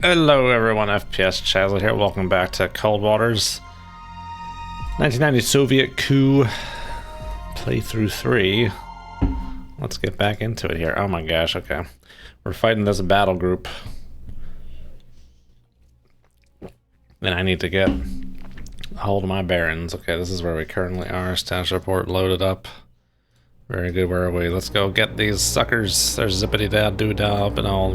Hello everyone, FPS Chazla here. Welcome back to Cold Waters. 1990 Soviet Coup playthrough 3. Let's get back into it here. Oh my gosh, okay. We're fighting this battle group. Then I need to get a hold of my bearings. Okay, this is where we currently are. Status report loaded up. Very good, where are we? Let's go get these suckers. There's zippity-dad-doo-dah up and all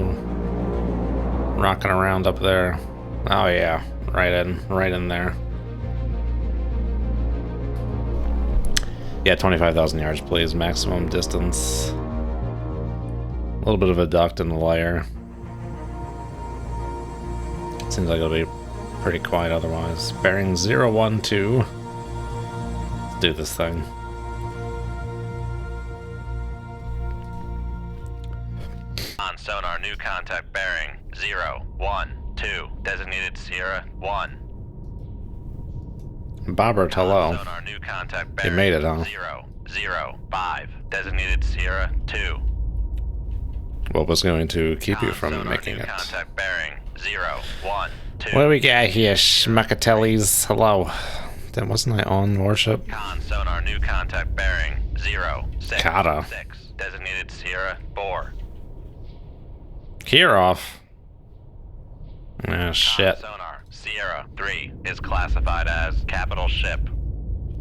rocking around up there. Oh yeah, right in there. Yeah, 25,000 yards, please. Maximum distance. A little bit of a duct in the layer. Seems like it'll be pretty quiet otherwise. Bearing 012. Let's do this thing. On sonar, new contact bearing 012. Designated Sierra 1. Bobbert, hello. Sonar, new contact You bearing made it, huh? 005. Designated Sierra 2. What was going to keep you from Sonar, making new it? contact bearing 012. What do we got here, schmuckatellis? Hello. Then wasn't I on warship? Con sonar, new contact bearing 066. Kata. Designated Sierra 4. Kirov. Ah, shit. Sonar, Sierra 3 is classified as capital ship.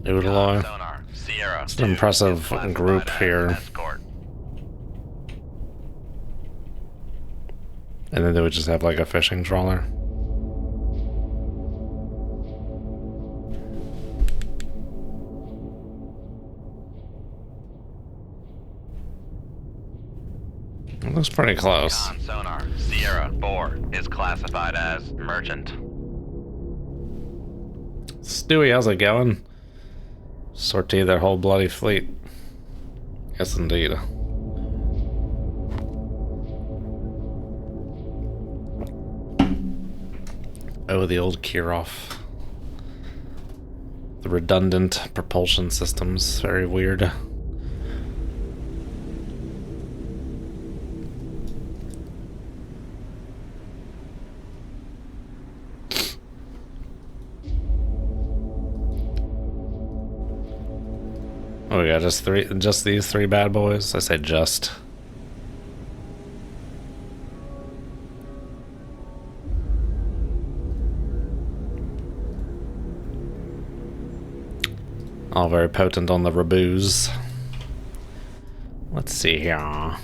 Oodaloy. Sonar, Sierra It's an impressive group here. Escort. And then they would just have like a fishing trawler. It looks pretty close. Con sonar, Sierra 4 is classified as merchant. Stewie, how's it going? Sortie their whole bloody fleet. Yes, indeed. Oh, the old Kirov. The redundant propulsion systems. Very weird. Oh, we got just these three bad boys? I say just. All very potent on the raboos. Let's see here.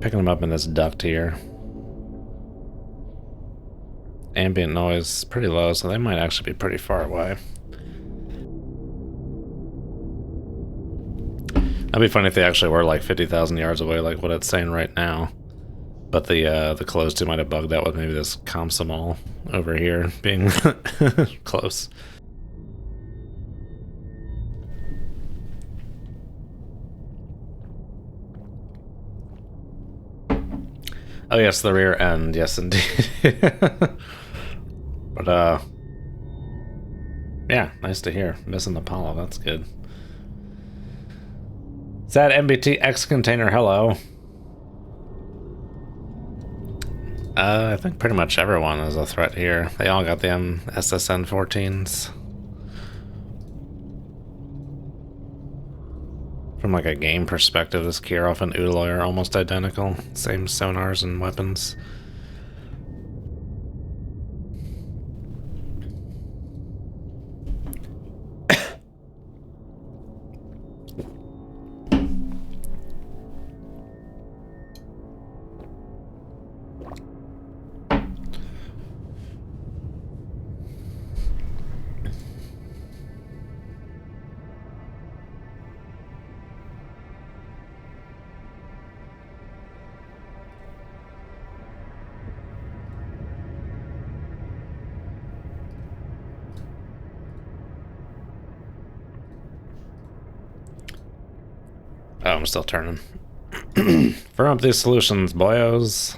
Picking them up in this duct here. Ambient noise pretty low, so they might actually be pretty far away. That'd be funny if they actually were like 50,000 yards away, like what it's saying right now. But the closed two might have bugged out with maybe this Komsomol over here being close. Oh yes, the rear end, yes indeed. But yeah, nice to hear. Missing Apollo, that's good. Is that MBT X container? Hello. I think pretty much everyone is a threat here. They all got the SSN 14s. From like a game perspective, this Kirov and Oodaloy are almost identical. Same sonars and weapons. Oh, I'm still turning. Firm up these solutions, boyos.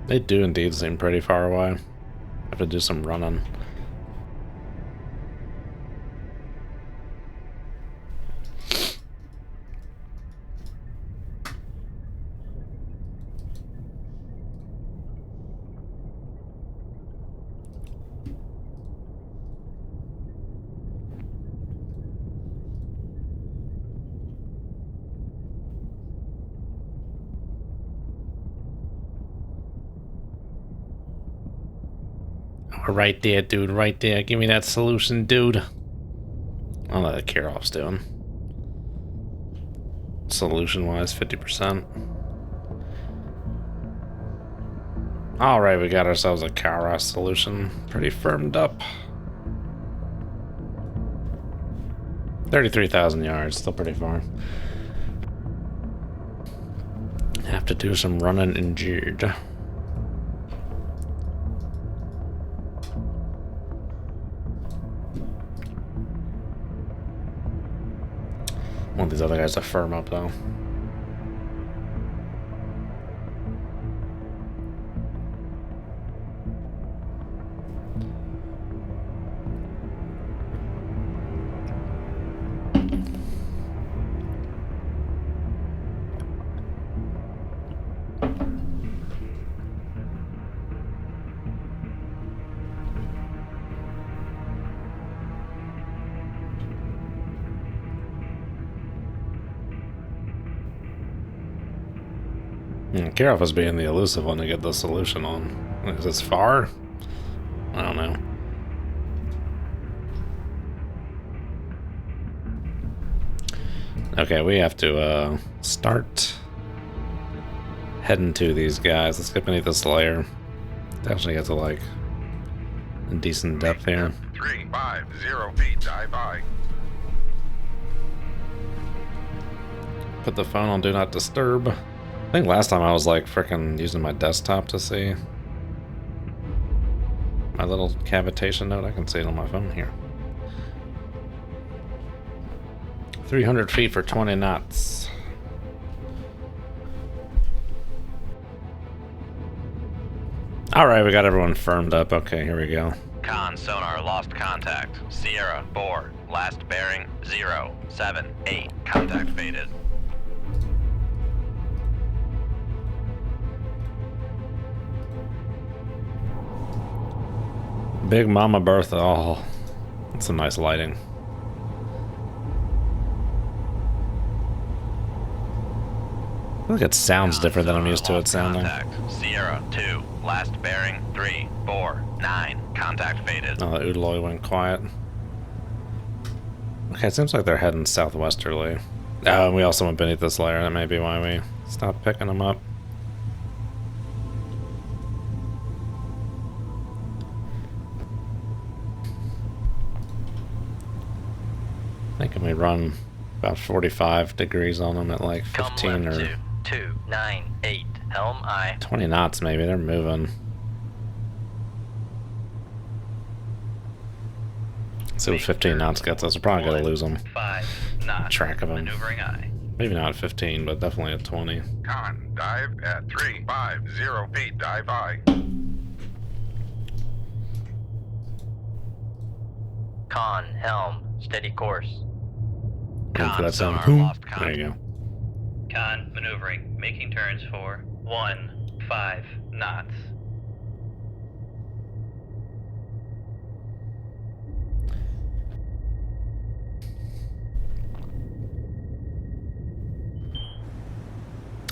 They do indeed seem pretty far away. Have to do some running. Right there, dude. Right there. Give me that solution, dude. I don't know what Kirov's doing. Solution-wise, 50%. Alright, we got ourselves a Kara solution. Pretty firmed up. 33,000 yards. Still pretty far. Have to do some running injured. Want these other guys to firm up though. Kirov was being the elusive one to get the solution on. Is this far? I don't know. Okay, we have to start heading to these guys. Let's get beneath this layer. Definitely get to like a decent depth here. 350 feet, dive by. Put the phone on Do Not Disturb. I think last time I was like frickin' using my desktop to see my little cavitation note. I can see it on my phone here. 300 feet for 20 knots. Alright, we got everyone firmed up. Okay, here we go. Con sonar lost contact. Sierra 4. Last bearing 078. Contact faded. Big Mama Bertha. Oh, that's some nice lighting. I think it sounds different than I'm used to it sounding. Contact. Sierra 2. Last bearing 349. Contact faded. Oh, the Oodaloy went quiet. Okay, it seems like they're heading southwesterly. Oh, and we also went beneath this layer. That may be why we stopped picking them up. I think we run about 45 degrees on them at like 15 or 298. Helm I. 20 knots maybe. They're moving. Let's see what 15 knots gets us. We're probably going to lose them. 5 knots. Track of them. Maneuvering I. Maybe not at 15, but definitely at 20. Con, dive at 350 feet, dive by. Con, helm, steady course. Wait for that sound. sonar Boom. lost There you go. Con, maneuvering, making turns for 15 knots.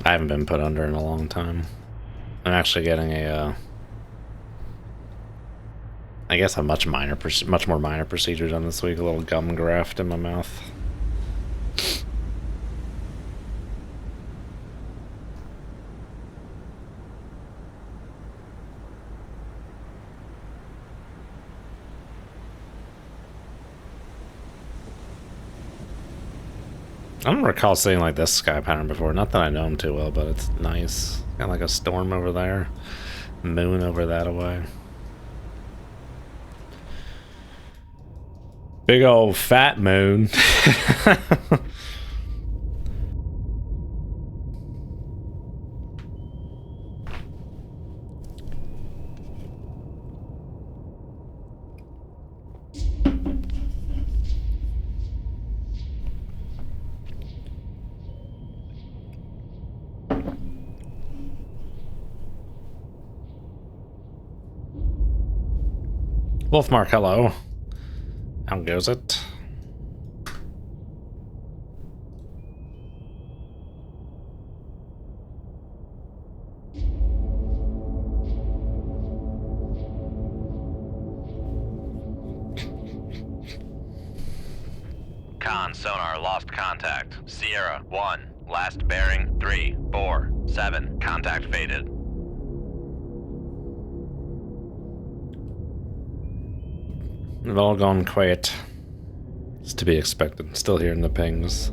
I haven't been put under in a long time. I'm actually getting a, I guess a much more minor procedure done this week. A little gum graft in my mouth. I don't recall seeing like this sky pattern before. Not that I know him too well, but it's nice. Got like a storm over there, moon over that away. Big old fat moon. Wolfmark, hello. How goes it? Con sonar lost contact. Sierra 1. Last bearing 3, 4, 7. Contact faded. They've all gone quiet. It's to be expected. Still hearing the pings.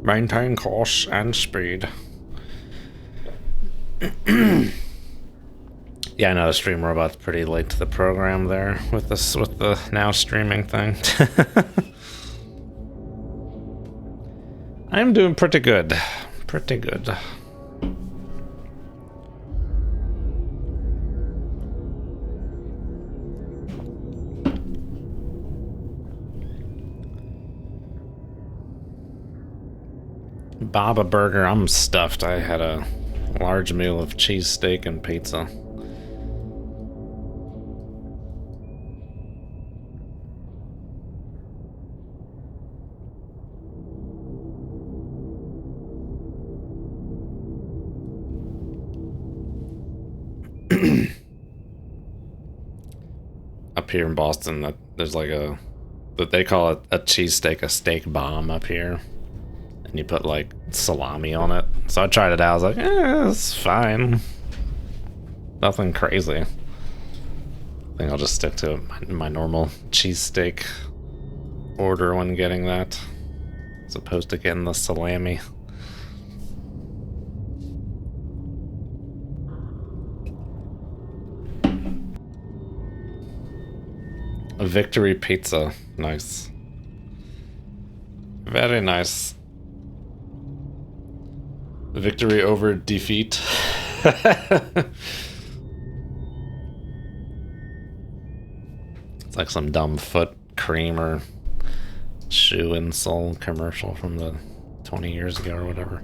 Maintain course and speed. Yeah, I know the stream robot's pretty late to the program there with this, with the now streaming thing. I'm doing pretty good. Pretty good. Baba Burger, I'm stuffed. I had a large meal of cheesesteak and pizza. Up here in Boston, there's like they call it a cheesesteak, a steak bomb up here. And you put like salami on it. So I tried it out, I was like, it's fine. Nothing crazy. I think I'll just stick to my normal cheesesteak order when getting that, as opposed to getting the salami. A victory pizza. Nice. Very nice. Victory over defeat. It's like some dumb foot cream or shoe insole commercial from the 20 years ago or whatever.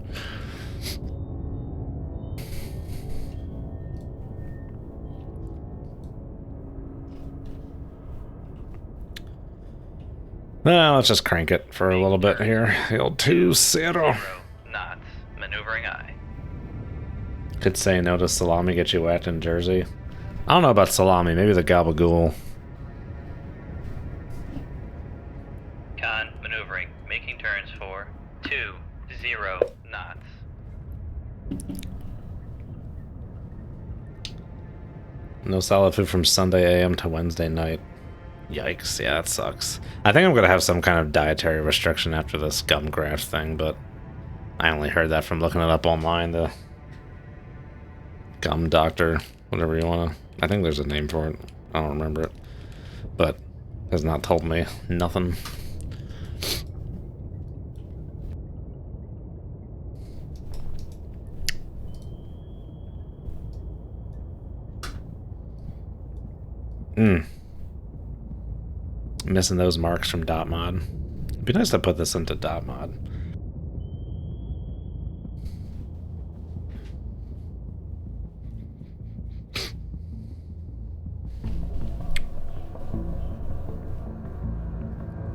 Well, let's just crank it for a little bit here. The old 2-0. Knots. Maneuvering eye. Could say no to salami get you wet in Jersey. I don't know about salami, maybe the gabagool. Con maneuvering. Making turns for 20 knots. No solid food from Sunday AM to Wednesday night. Yikes, yeah, that sucks. I think I'm gonna have some kind of dietary restriction after this gum graft thing, but I only heard that from looking it up online, the gum doctor, whatever you wanna... I think there's a name for it. I don't remember it. But has not told me nothing. Missing those marks from dot mod. It'd be nice to put this into dot mod.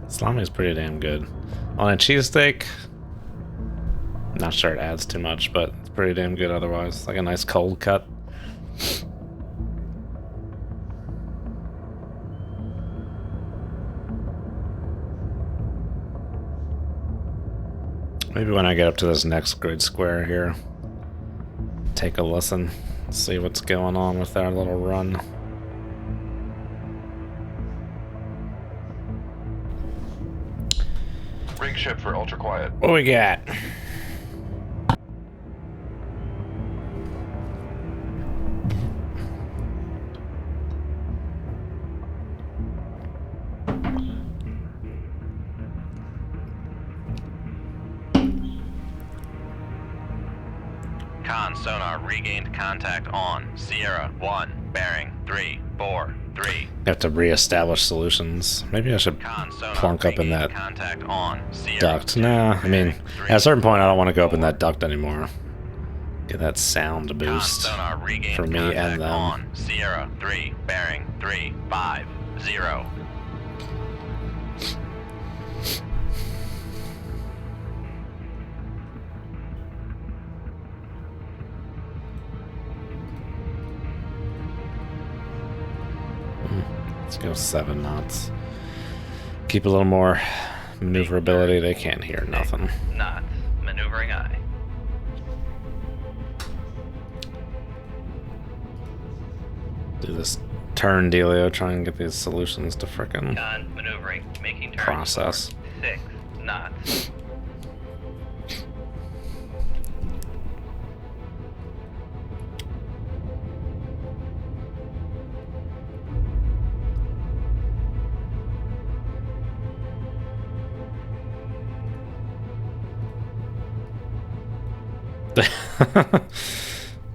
Salami is pretty damn good. On a cheesesteak, not sure it adds too much, but it's pretty damn good otherwise. Like a nice cold cut. Maybe when I get up to this next grid square here, take a listen, see what's going on with our little run. Rig ship for ultra quiet. What we got? Con sonar regained contact on Sierra 1, bearing 343. You have to re-establish solutions. Maybe I should Con sonar plunk up in that contact on Sierra duct. 2, Nah, I mean, bearing at a certain point I don't want to go up in 4. that duct anymore. Get that sound Con boost sonar regained for me contact and them. on Sierra 3, bearing 350. Let's go 7 knots. Keep a little more maneuverability. They can't hear nothing. Knots. Maneuvering eye. Do this turn dealio, try and get these solutions to frickin' Con maneuvering. Making turns. process. For 6 knots.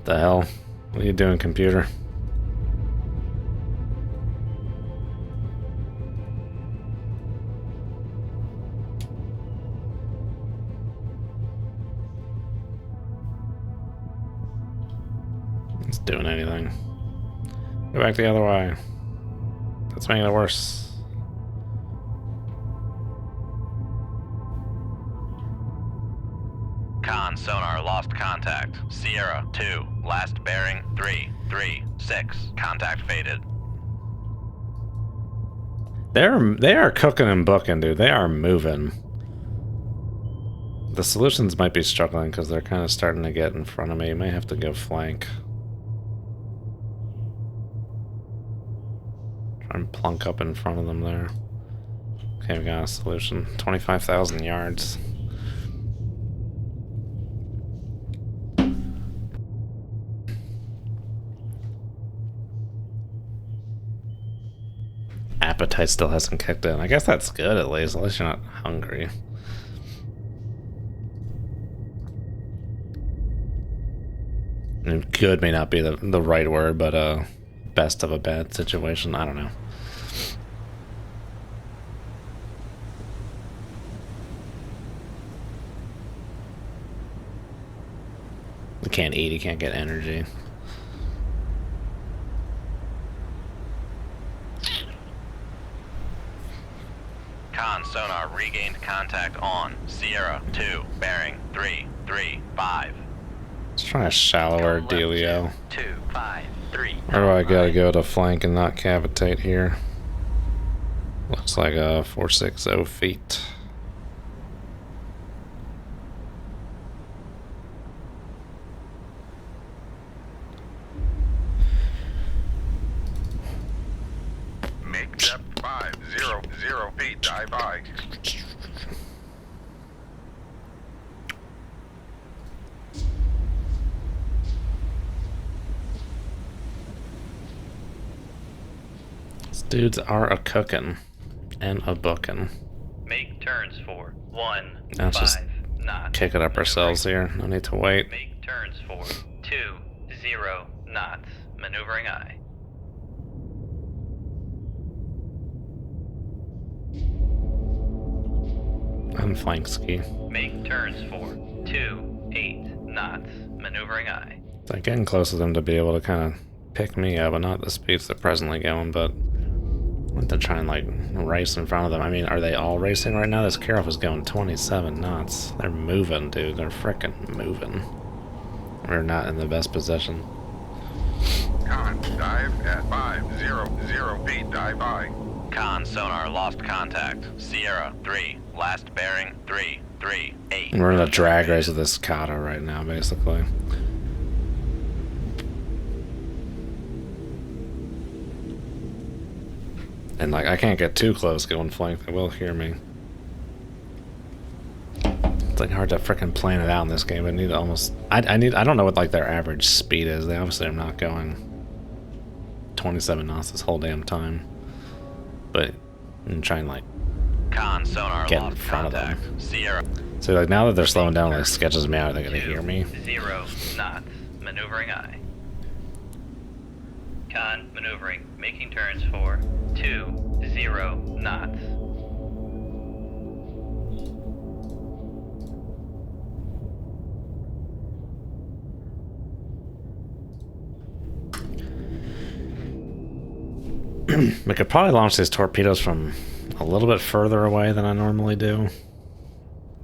The hell? What are you doing, computer? It's doing anything. Go back the other way. That's making it worse. Con sonar lost contact. Sierra 2. Last bearing 336. Contact faded. They are cooking and booking, dude. They are moving. The solutions might be struggling because they're kind of starting to get in front of me. You may have to go flank. Try and plunk up in front of them there. Okay, we got a solution. 25,000 yards. Appetite still hasn't kicked in. I guess that's good at least you're not hungry. And good may not be the right word, but best of a bad situation. I don't know. You can't eat, you can't get energy. Con sonar regained contact on Sierra 2. Bearing 335. Let's try a shallower dealio. 253. Where do I gotta go to flank and not cavitate here? Looks like 460 feet. Make depth 500 feet. Dive by. These dudes are a cookin' and a bookin'. Make turns for 1 Let's 5 just knots. kick it up ourselves here. No need to wait. Make turns for 2 0 knots. Maneuvering eye. Unflank ski. Make turns for 2 8 knots. Maneuvering eye. It's like getting close to them to be able to kind of pick me up, but not the speeds they're presently going, but I want to try and like race in front of them. I mean, are they all racing right now? This Karoff is going 27 knots. They're moving, dude. They're frickin' moving. We're not in the best position. Con, dive at 500 feet. Dive by. Con sonar lost contact. Sierra 3. Last bearing 338. We're in a drag race with this Kata right now, basically. And like, I can't get too close going flank. They will hear me. It's like hard to frickin' plan it out in this game. I need almost. I don't know what like their average speed is. They obviously are not going 27 knots this whole damn time. But I'm trying like Con sonar get in lost front of contact. them. Sierra So like now that they're slowing down, like sketches me out. Are they gonna hear me? 0 knots. Maneuvering eye. Con maneuvering. Making turns for 2 0 knots. We could probably launch these torpedoes from a little bit further away than I normally do.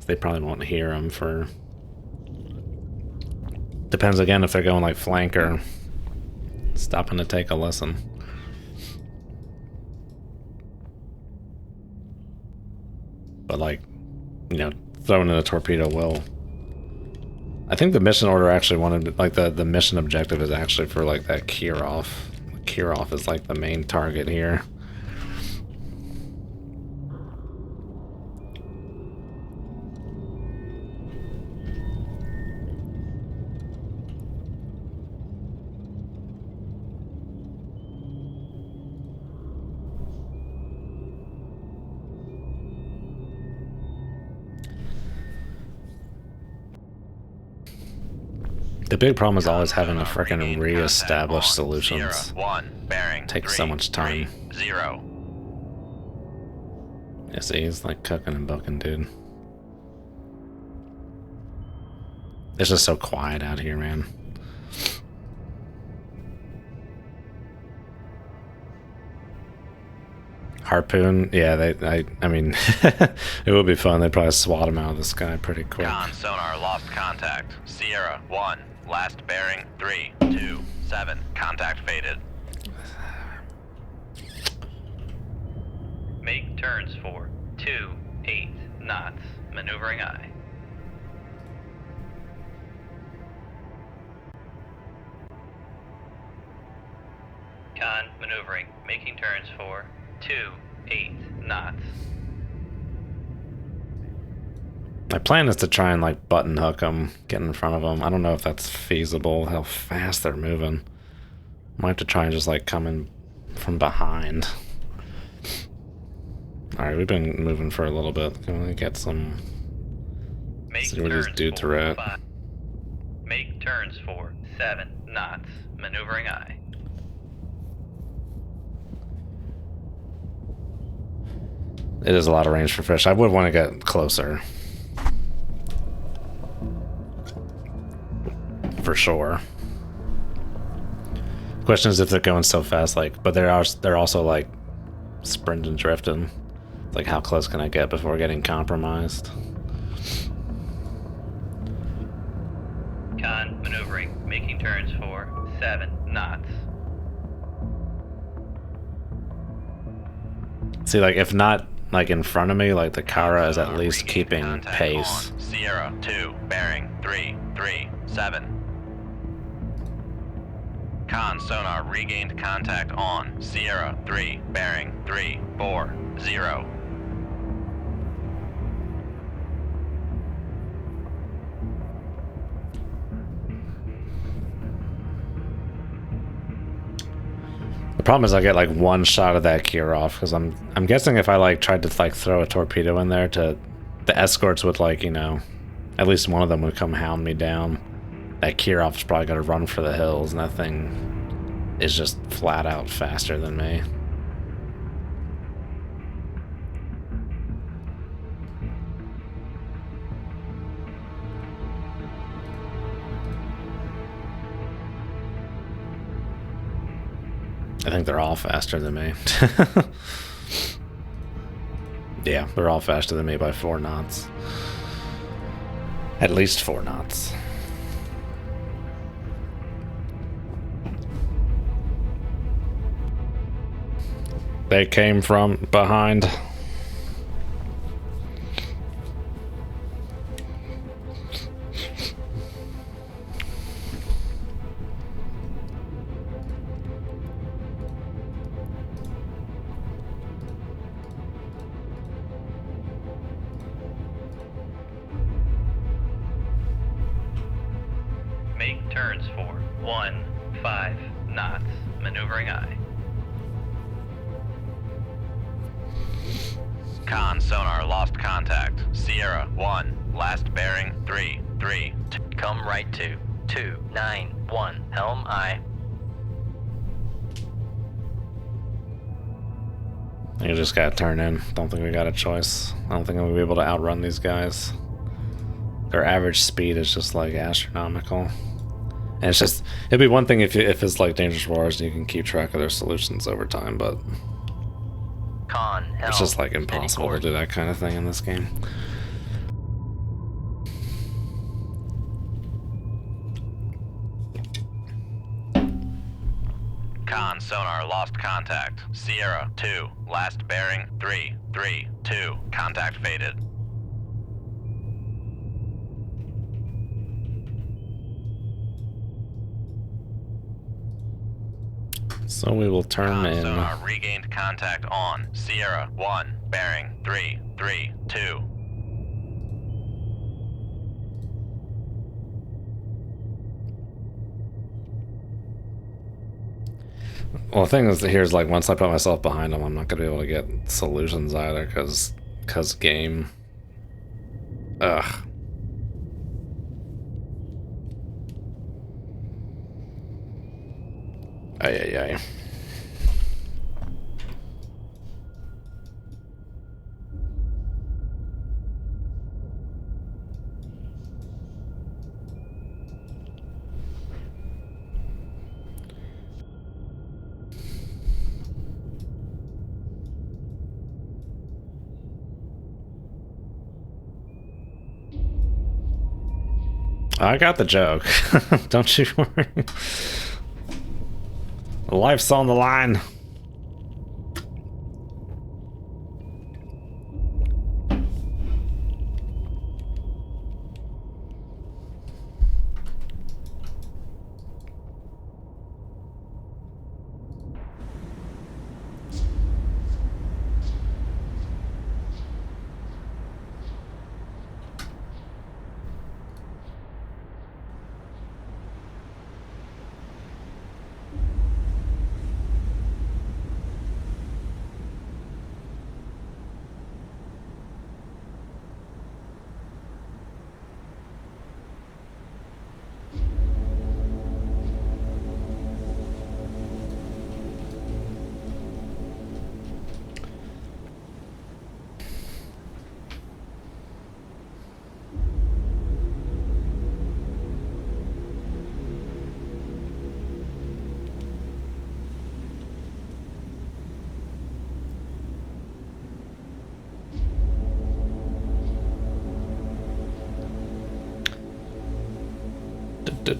They probably won't hear them for... Depends again if they're going like flank or stopping to take a listen. But like, you know, throwing in a torpedo will. I think the mission order actually wanted, like the mission objective is actually for like that Kirov. Kirov is like the main target here. The big problem is always having to frickin' re-establish solutions. Sierra 1, bearing Takes 3, so much time. 3, 0. Yeah, see, he's like cooking and booking, dude. It's just so quiet out here, man. Harpoon, yeah, I mean, it would be fun. They'd probably swat him out of the sky pretty quick. Con sonar lost contact. Sierra 1, last bearing 3, 2, 7. Contact faded. Make turns for 2, 8 knots. Maneuvering eye. Con maneuvering. Making turns for 2, 8 knots. My plan is to try and like button hook them, get in front of them. I don't know if that's feasible, how fast they're moving. Might have to try and just like come in from behind. Alright, we've been moving for a little bit. Can we get some... See where these dudes are at. 5. Make turns for 7 knots. Maneuvering eye. It is a lot of range for fish. I would want to get closer. For sure. Question is if they're going so fast, like, but they're also like sprinting, drifting. Like, how close can I get before getting compromised? Con maneuvering. Making turns for 7 knots. See, like, if not like in front of me, like the Kara is at least Regained keeping contact pace. on Sierra 2, bearing 3, 3, 7. Con sonar regained contact on Sierra 3, bearing 3, 4, 0. The problem is I get like one shot of that Kirov because I'm guessing if I like tried to like throw a torpedo in there to the escorts would like, you know, at least one of them would come hound me down. That Kirov's probably gonna run for the hills and that thing is just flat out faster than me. I think they're all faster than me. Yeah, they're all faster than me by 4 knots. At least 4 knots. They came from behind. Make turns for 1, 5 knots. Maneuvering eye. Con sonar lost contact. Sierra 1, last bearing 3, 3. Come right to 291. Helm eye. You just gotta turn in. Don't think we got a choice. I don't think I'm gonna be able to outrun these guys. Their average speed is just like astronomical. And it's just, it'd be one thing if it's like Dangerous Wars and you can keep track of their solutions over time, but Con helm. it's just like impossible to do that kind of thing in this game. Con Con sonar lost contact. Sierra 2, last bearing 332. Contact faded. So we will turn Con in. sonar regained contact on. Sierra 1, bearing 332. Well, the thing is, here's like once I put myself behind them, I'm not gonna be able to get solutions either, cause game. Ugh. Ay ay ay. I got the joke. Don't you worry. Life's on the line.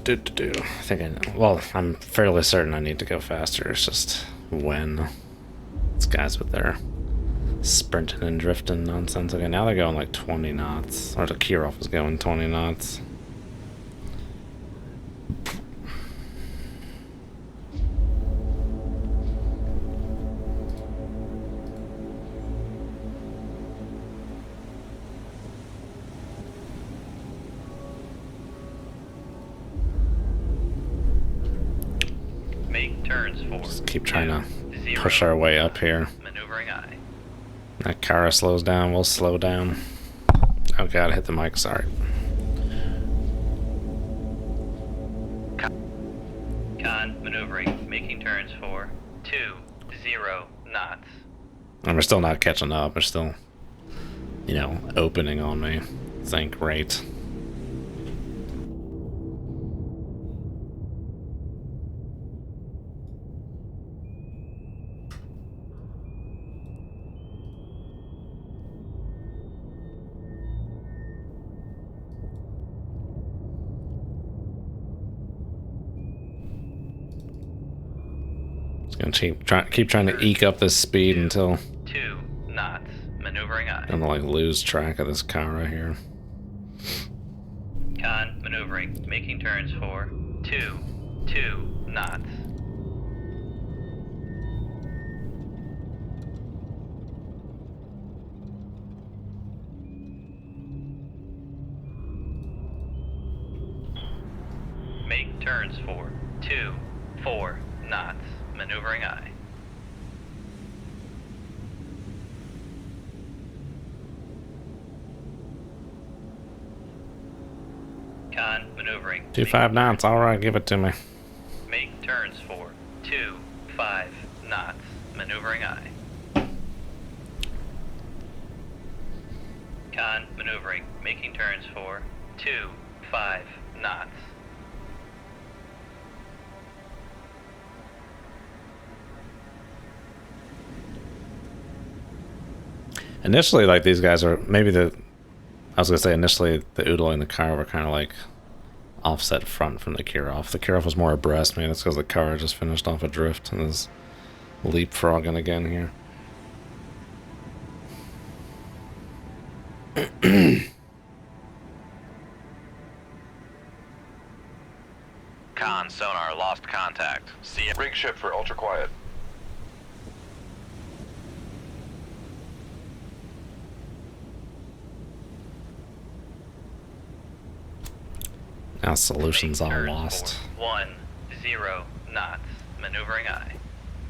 I think I know. Well, I'm fairly certain I need to go faster. It's just when. These guys with their sprinting and drifting nonsense. Okay, now they're going like 20 knots. Or the Kirov is going 20 knots. Make turns for. Just keep trying to 0, push our way up here. Maneuvering aye. That Kara slows down, we'll slow down. Oh god, I hit the mic, sorry. Con maneuvering, making turns for 20 knots. And we're still not catching up, we're still, you know, opening on me. This ain't great. Gonna keep trying to eke up this speed until 2 knots, maneuvering aye. I'm gonna like lose track of this car right here. Con maneuvering, making turns for 2 knots. Make turns for 4 knots, maneuvering aye. Con maneuvering. 25 knots, alright, give it to me. Make turns for 5 knots, maneuvering aye. Con maneuvering, making turns for 5 knots. Initially, like, these guys are, maybe I was gonna say initially the Oodle and the car were kind of like offset front from the Kirov. The Kirov was more abreast, man. It's because the car just finished off a drift and is leapfrogging again here. Con sonar lost contact. See Rig ship for ultra quiet. Now solutions all Turns lost. for 10 knots. Maneuvering aye.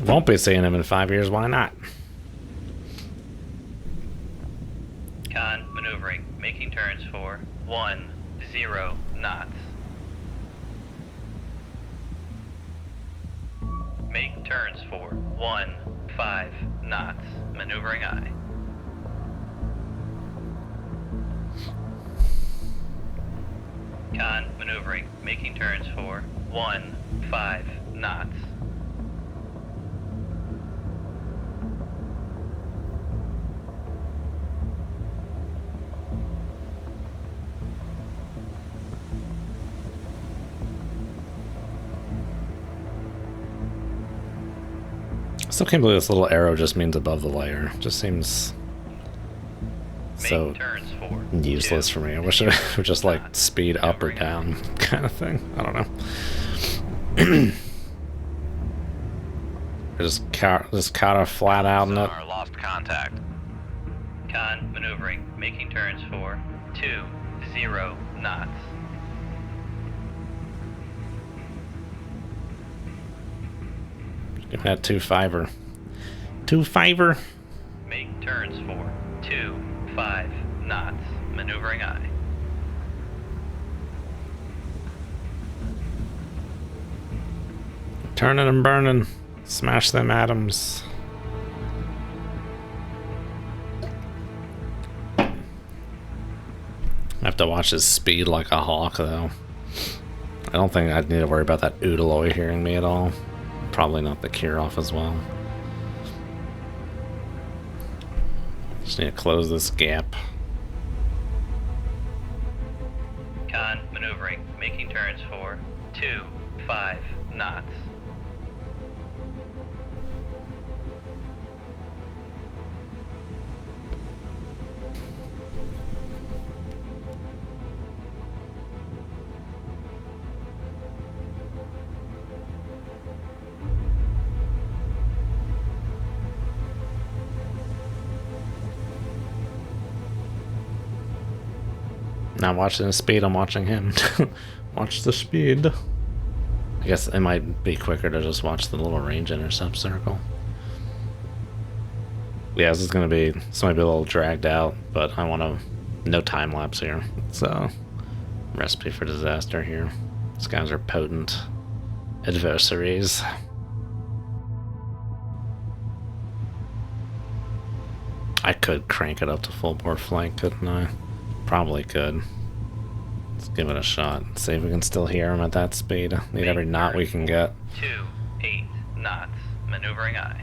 Won't be seeing him in 5 years, why not? Con maneuvering. Making turns for 10 knots. Make turns for 15 knots. Maneuvering aye. Con maneuvering. Making turns for 15 knots. Still can't believe this little arrow just means above the layer. Just seems so Make turns for useless 2 for me. I wish it would just like knots. speed up or down kind of thing. I don't know. just caught her flat out in it. sonar lost contact. Con maneuvering. Making turns for 20 knots. Give me that 2.5er. 2.5er. Make turns for 25 knots. Maneuvering aye. Turning and burning. Smash them atoms. I have to watch his speed like a hawk, though. I don't think I'd need to worry about that Oodaloy hearing me at all. Probably not the Kirov as well. Just need to close this gap. Con maneuvering. Making turns for 25 knots. Not watching the speed, I'm watching him. Watch the speed. I guess it might be quicker to just watch the little range intercept circle. Yeah, this might be a little dragged out, but I want to, no time lapse here. So, recipe for disaster here. These guys are potent adversaries. I could crank it up to full bore flank, couldn't I? Probably could. Let's give it a shot. See if we can still hear him at that speed. Need every knot we can get. 28 knots. Maneuvering aye.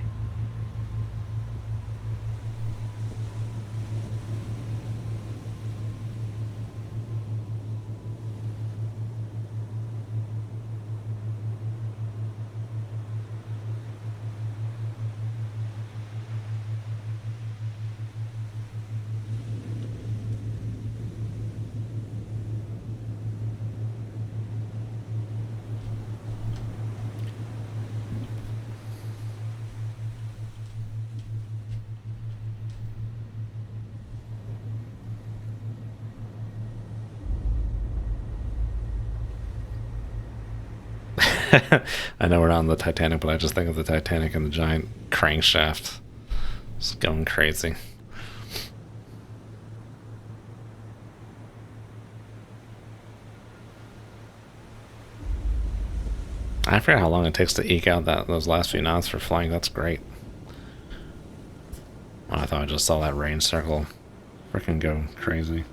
I know we're not on the Titanic, but I just think of the Titanic and the giant crankshaft. Just going crazy. I forget how long it takes to eke out those last few knots for flying. That's great. Oh, I thought I just saw that range circle freaking go crazy.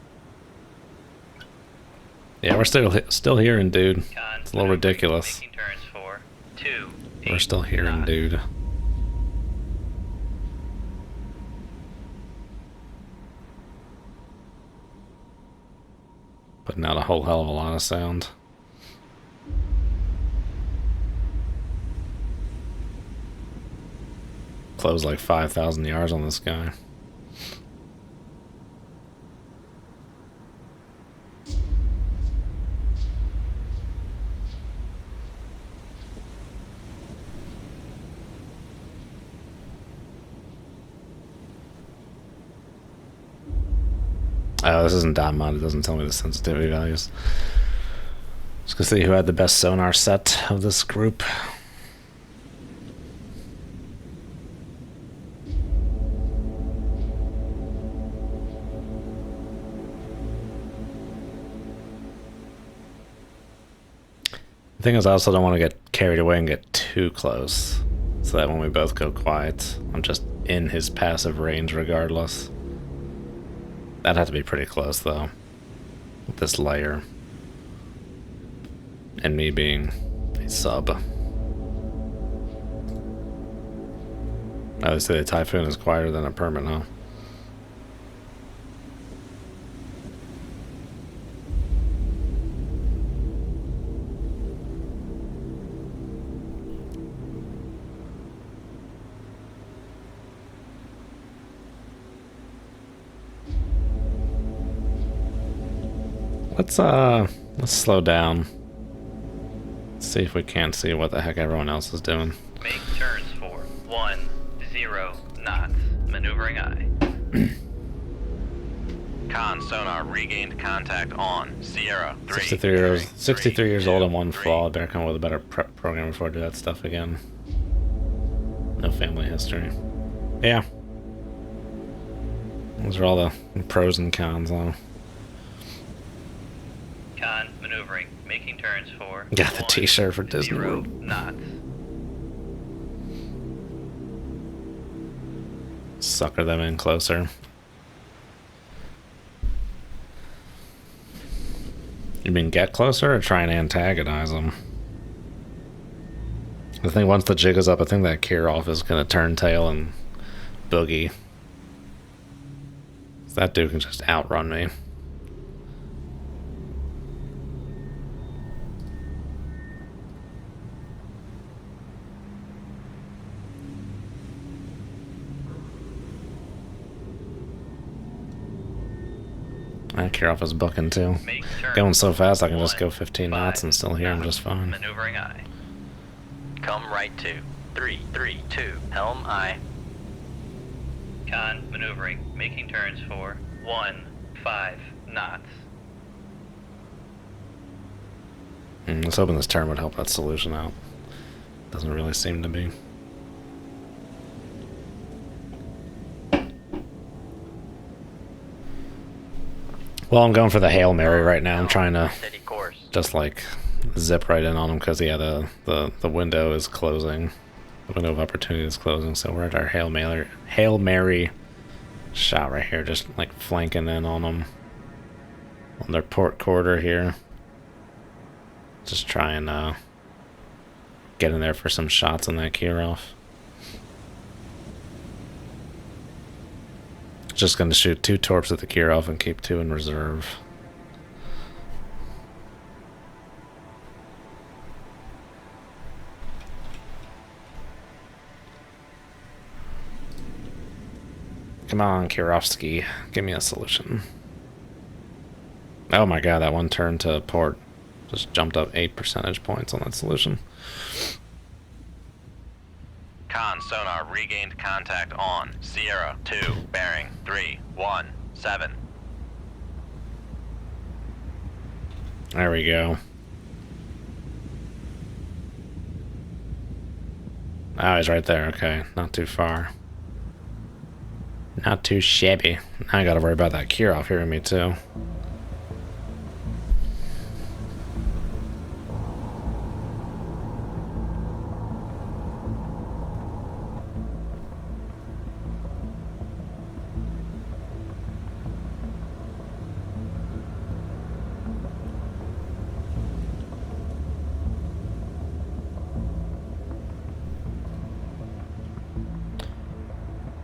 Yeah, we're still hearing, dude. It's a little ridiculous. Making turns for 2 We're still hearing, knots. dude. Putting out a whole hell of a lot of sound. close like 5,000 yards on this guy. Oh, this isn't dot mod. It doesn't tell me the sensitivity values. Just gonna see who had the best sonar set of this group. The thing is, I also don't want to get carried away and get too close, so that when we both go quiet, I'm just in his passive range regardless. That'd have to be pretty close, though, with this layer. And me being a sub. I would say the Typhoon is quieter than a permit, huh? Let's slow down. Let's see if we can't see what the heck everyone else is doing. Make turns for 10 knots. Maneuvering eye. Con sonar regained contact on Sierra 3. 63 years old and one flawed. Better come with a better prep program before I do that stuff again. No family history. Yeah. Those are all the pros and cons, huh? Con maneuvering. Making turns for Got the t-shirt for Disney 0 World. knots. Sucker them in closer. You mean get closer or try and antagonize them? I think once the jig is up, I think that Kirov is going to turn tail and boogie. That dude can just outrun me. Kirov is booking too. Going so fast I can just go 15 knots and still hear him just fine. Maneuvering eye. Come right to 332. Helm aye. Con maneuvering. Making turns for 15 knots. Let's hoping this turn would help that solution out. Doesn't really seem to be. Well, I'm going for the Hail Mary right now. I'm trying to just like zip right in on him because yeah, the window is closing. The window of opportunity is closing, so we're at our Hail Mary shot right here, just like flanking in on them on their port quarter here. Just try and get in there for some shots on that Kirov. Just going to shoot 2 torps at the Kirov and keep 2 in reserve. Come on, Kirovsky. Give me a solution. Oh my god, that one turn to port just jumped up 8 percentage points on that solution. Con sonar regained contact on Sierra 2, bearing 317. There we go. Oh, he's right there. Okay, not too far. Not too shabby. Now I gotta worry about that Kirov hearing me too.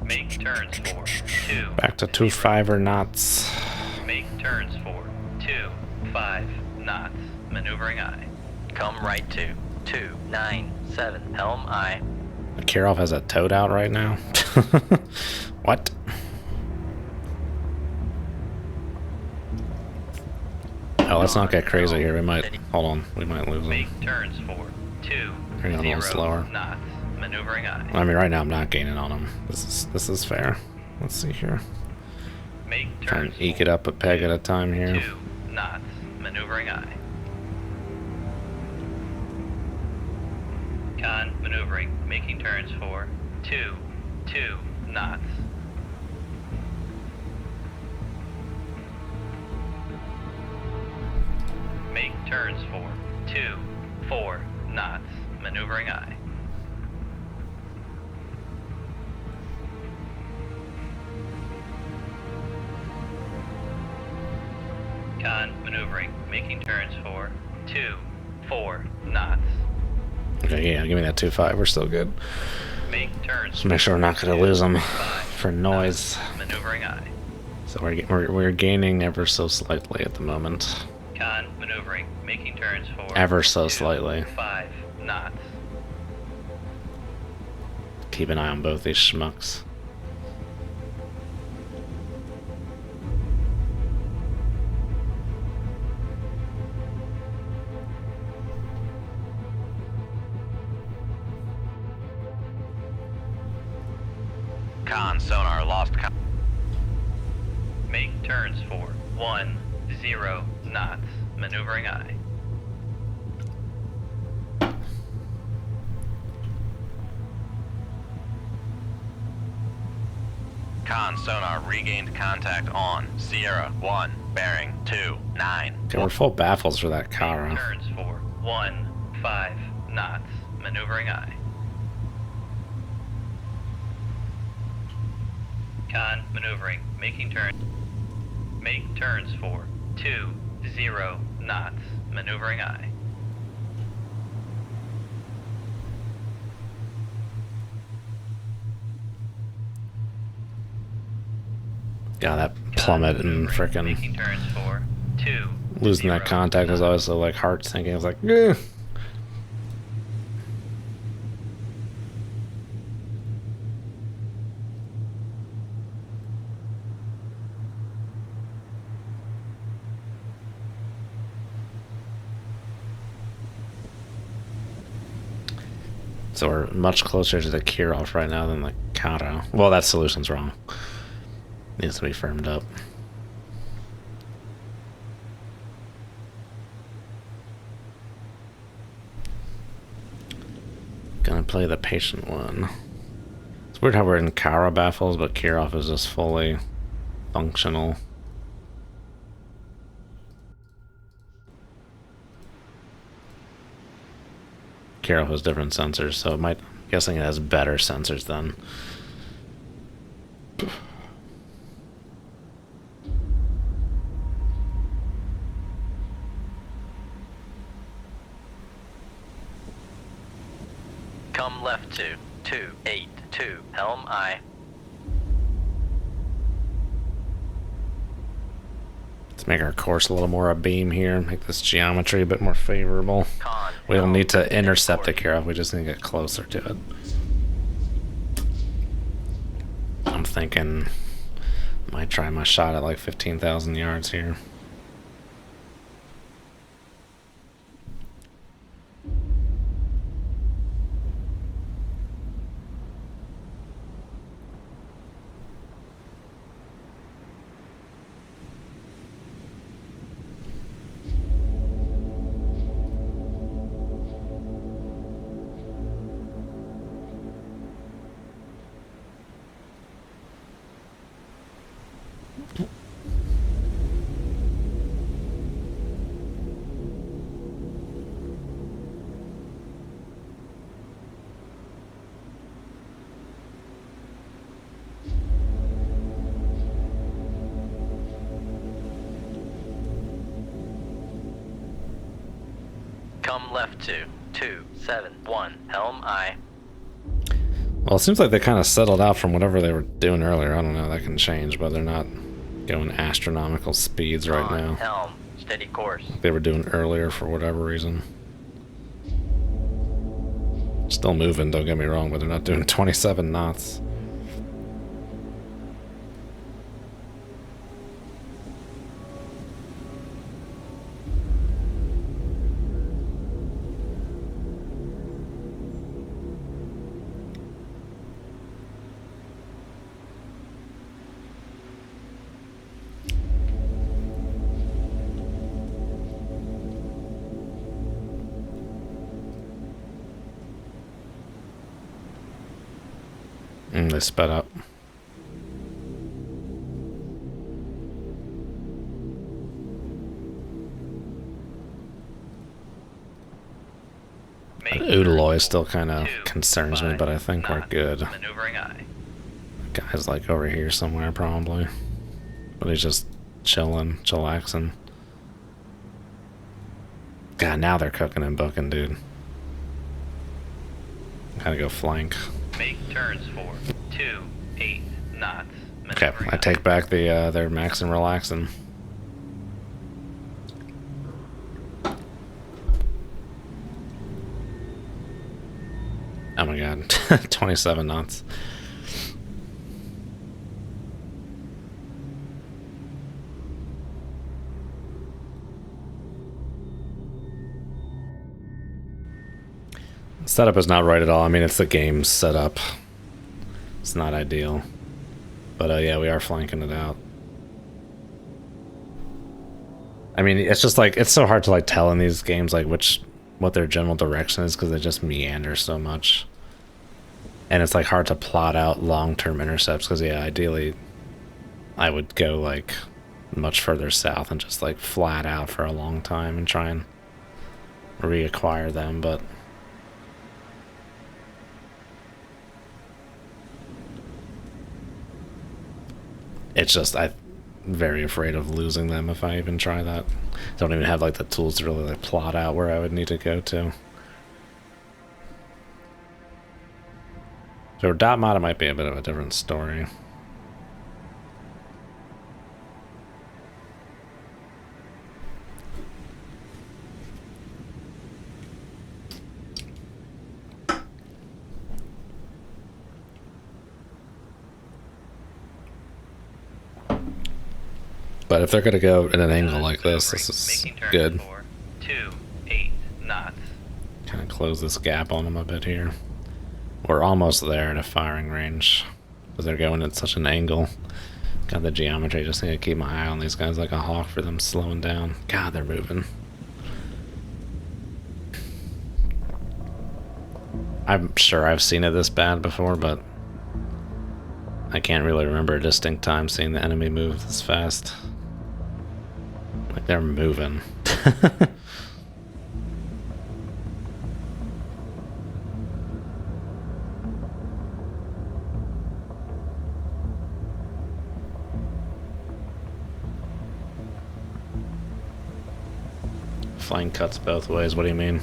Make turns for 2. Back to 2.5 knots. Make turns for 25 knots. Maneuvering eye. Come right to 297. Helm aye. Kirov has a toad out right now? What? Oh, let's not get crazy here. We might... Hold on. We might lose him. Make turns for 2, Bring it a little 0 slower. knots. Maneuvering aye. I mean, right now I'm not gaining on him. This is fair. Let's see here. Make Try and turns eke for it up a peg at a time here. 2 knots. Maneuvering aye. Con maneuvering. Making turns for 2 knots. Make turns for 4 knots. Maneuvering aye. Con maneuvering. Making turns for 4 knots. Okay, yeah, give me that 2-5. We're still good. Make turns. Just make sure we're not going to lose them 5 for noise. knots. Maneuvering aye. So we're gaining ever so slightly at the moment. Con maneuvering. Making turns for Ever so slightly. 5 knots. Keep an eye on both these schmucks. Con sonar lost Make turns for 10 knots. Maneuvering aye. Con sonar regained contact on Sierra 1, bearing 29. Okay, we're full baffles for that Make Kara. turns for 15 knots. Maneuvering aye. Con maneuvering. Making turns. Make turns for 20 knots. Maneuvering aye. God, that plummet and frickin' Making turns for 2 losing that contact is always so like heart sinking. It's like, eh. So we're much closer to the Kirov right now than the Kara. Well, that solution's wrong. Needs to be firmed up. Gonna play the patient one. It's weird how we're in Kara baffles, but Kirov is just fully functional. Kirov has different sensors, so it might... I'm guessing it has better sensors then. Come left to 282. Helm aye. Let's make our course a little more abeam here, make this geometry a bit more favorable. Con. We don't helm, need to steady intercept the course. Kirov, we just need to get closer to it. I'm thinking might try my shot at like 15,000 yards here. Come left to 271. Helm aye. Well, it seems like they kind of settled out from whatever they were doing earlier. I don't know, that can change, but they're not going astronomical speeds right Con, now. helm. Steady course. They were doing earlier for whatever reason. Still moving, don't get me wrong, but they're not doing 27 knots. They sped up. Oodaloy still kind of concerns me, but I think we're good. Maneuvering I. Guy's like over here somewhere probably. But he's just chilling, chillaxing. God, now they're cooking and booking, dude. Gotta go flank. Make turns for 28 knots. Okay, I take back the their max and relaxing. Oh my god, 27 knots. Setup is not right at all. I mean, it's the game's setup. It's not ideal. But yeah, we are flanking it out. I mean, it's just like, it's so hard to like tell in these games like what their general direction is because they just meander so much. And it's like hard to plot out long-term intercepts because yeah, ideally I would go like much further south and just like flat out for a long time and try and reacquire them, but it's just, I'm very afraid of losing them if I even try that. Don't even have like the tools to really like plot out where I would need to go to. So dot mod might be a bit of a different story. But if they're gonna go in an angle like this, this is good. 28 knots. Kind of close this gap on them a bit here. We're almost there at a firing range because they're going at such an angle. Got the geometry, just need to keep my eye on these guys like a hawk for them slowing down. God, they're moving. I'm sure I've seen it this bad before, but I can't really remember a distinct time seeing the enemy move this fast. Like they're moving. Flying cuts both ways, what do you mean?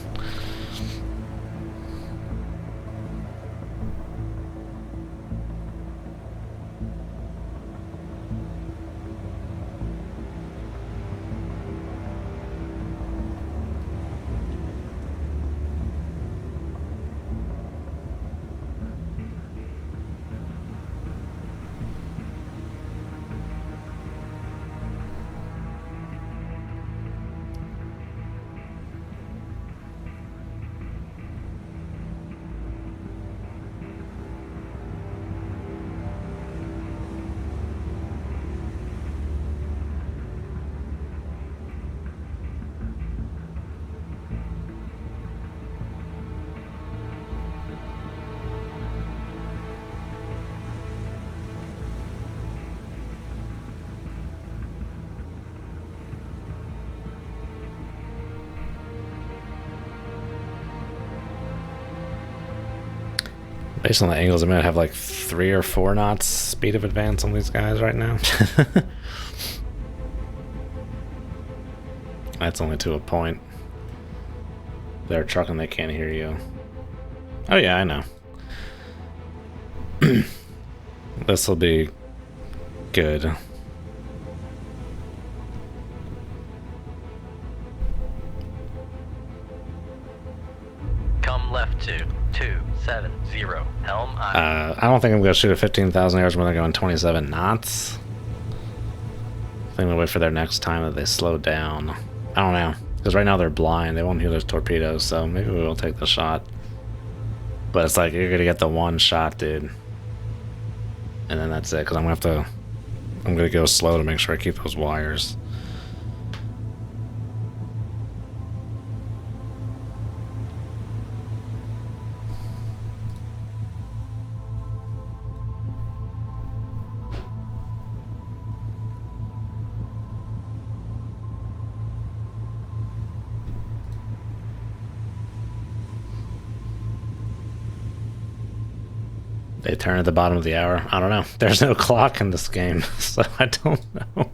Based on the angles, I might have like 3 or 4 knots speed of advance on these guys right now. That's only to a point. They're trucking, they can't hear you. Oh yeah, I know. This will be good. Come left to 2. 7-0. Helm aye. I don't think I'm going to shoot at 15,000 yards when they're going 27 knots. I think we'll wait for their next time that they slow down. I don't know. Because right now they're blind. They won't hear those torpedoes, so maybe we will take the shot. But it's like, you're going to get the one shot, dude. And then that's it, because I'm going to go slow to make sure I keep those wires. They turn at the bottom of the hour. I don't know. There's no clock in this game, so I don't know.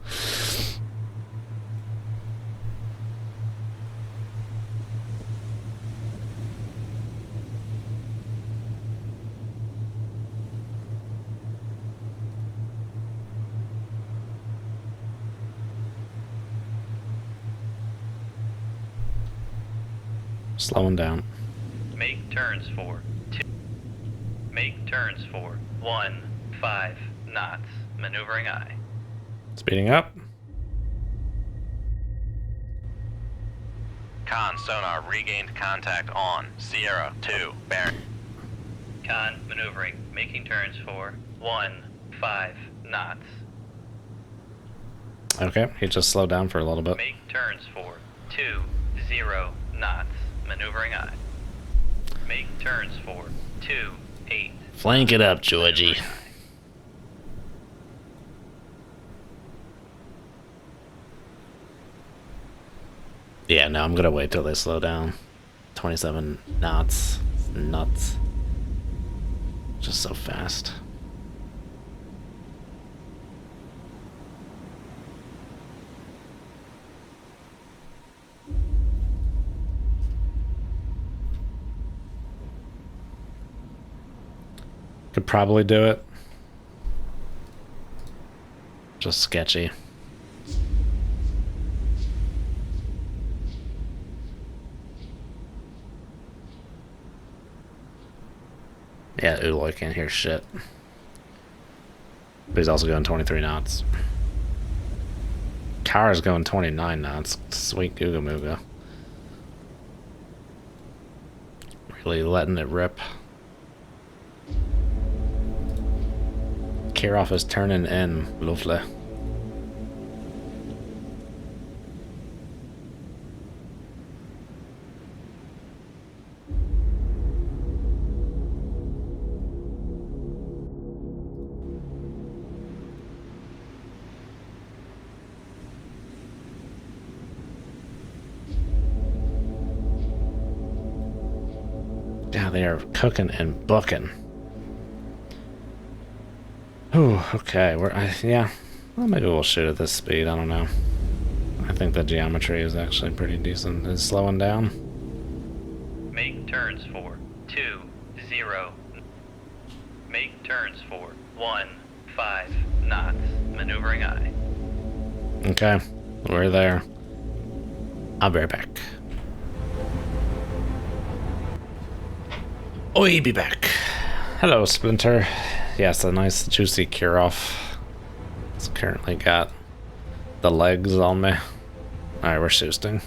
Slowing down. Make turns for 2. Make turns for 1-5 knots. Maneuvering aye. Speeding up. Con sonar regained contact on Sierra 2. Bearing. Con maneuvering. Making turns for 1-5 knots. Okay, he just slowed down for a little bit. Make turns for 2-0 knots. Maneuvering aye. Make turns for 2-8. Flank it up, Georgie. Yeah, no, I'm gonna wait till they slow down. 27 knots. Nuts. Just so fast. Could probably do it. Just sketchy. Yeah, Uloy can't hear shit. But he's also going 23 knots. Kara's going 29 knots. Sweet Googa Mooga. Really letting it rip. Kirov is turning in. Lovely. Yeah, they are cooking and booking. Ooh, okay. Yeah. Well, maybe we'll shoot at this speed. I don't know. I think the geometry is actually pretty decent. It's slowing down. Make turns for 2-0. Make turns for 1-5 knots. Maneuvering aye. Okay, we're there. I'll be right back. Oi, be back. Hello, Splinter. Yes, a nice juicy Kirov. It's currently got the legs on me. Alright, we're shoosting.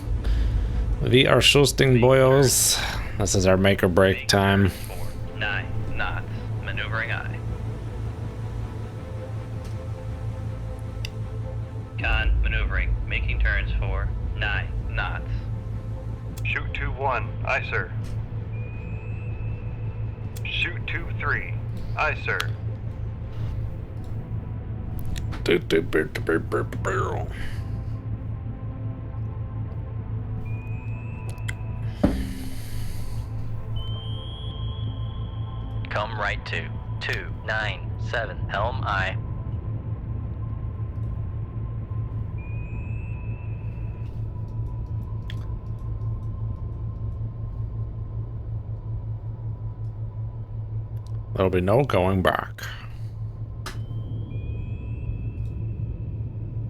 We are shoosting, boyos. This is our make or break time. 9 knots. Maneuvering aye. Con maneuvering. Making turns for 9 knots. Shoot 2-1. Aye, sir. Shoot 2-3. Aye, sir. Come right to 297. Helm aye. There'll be no going back.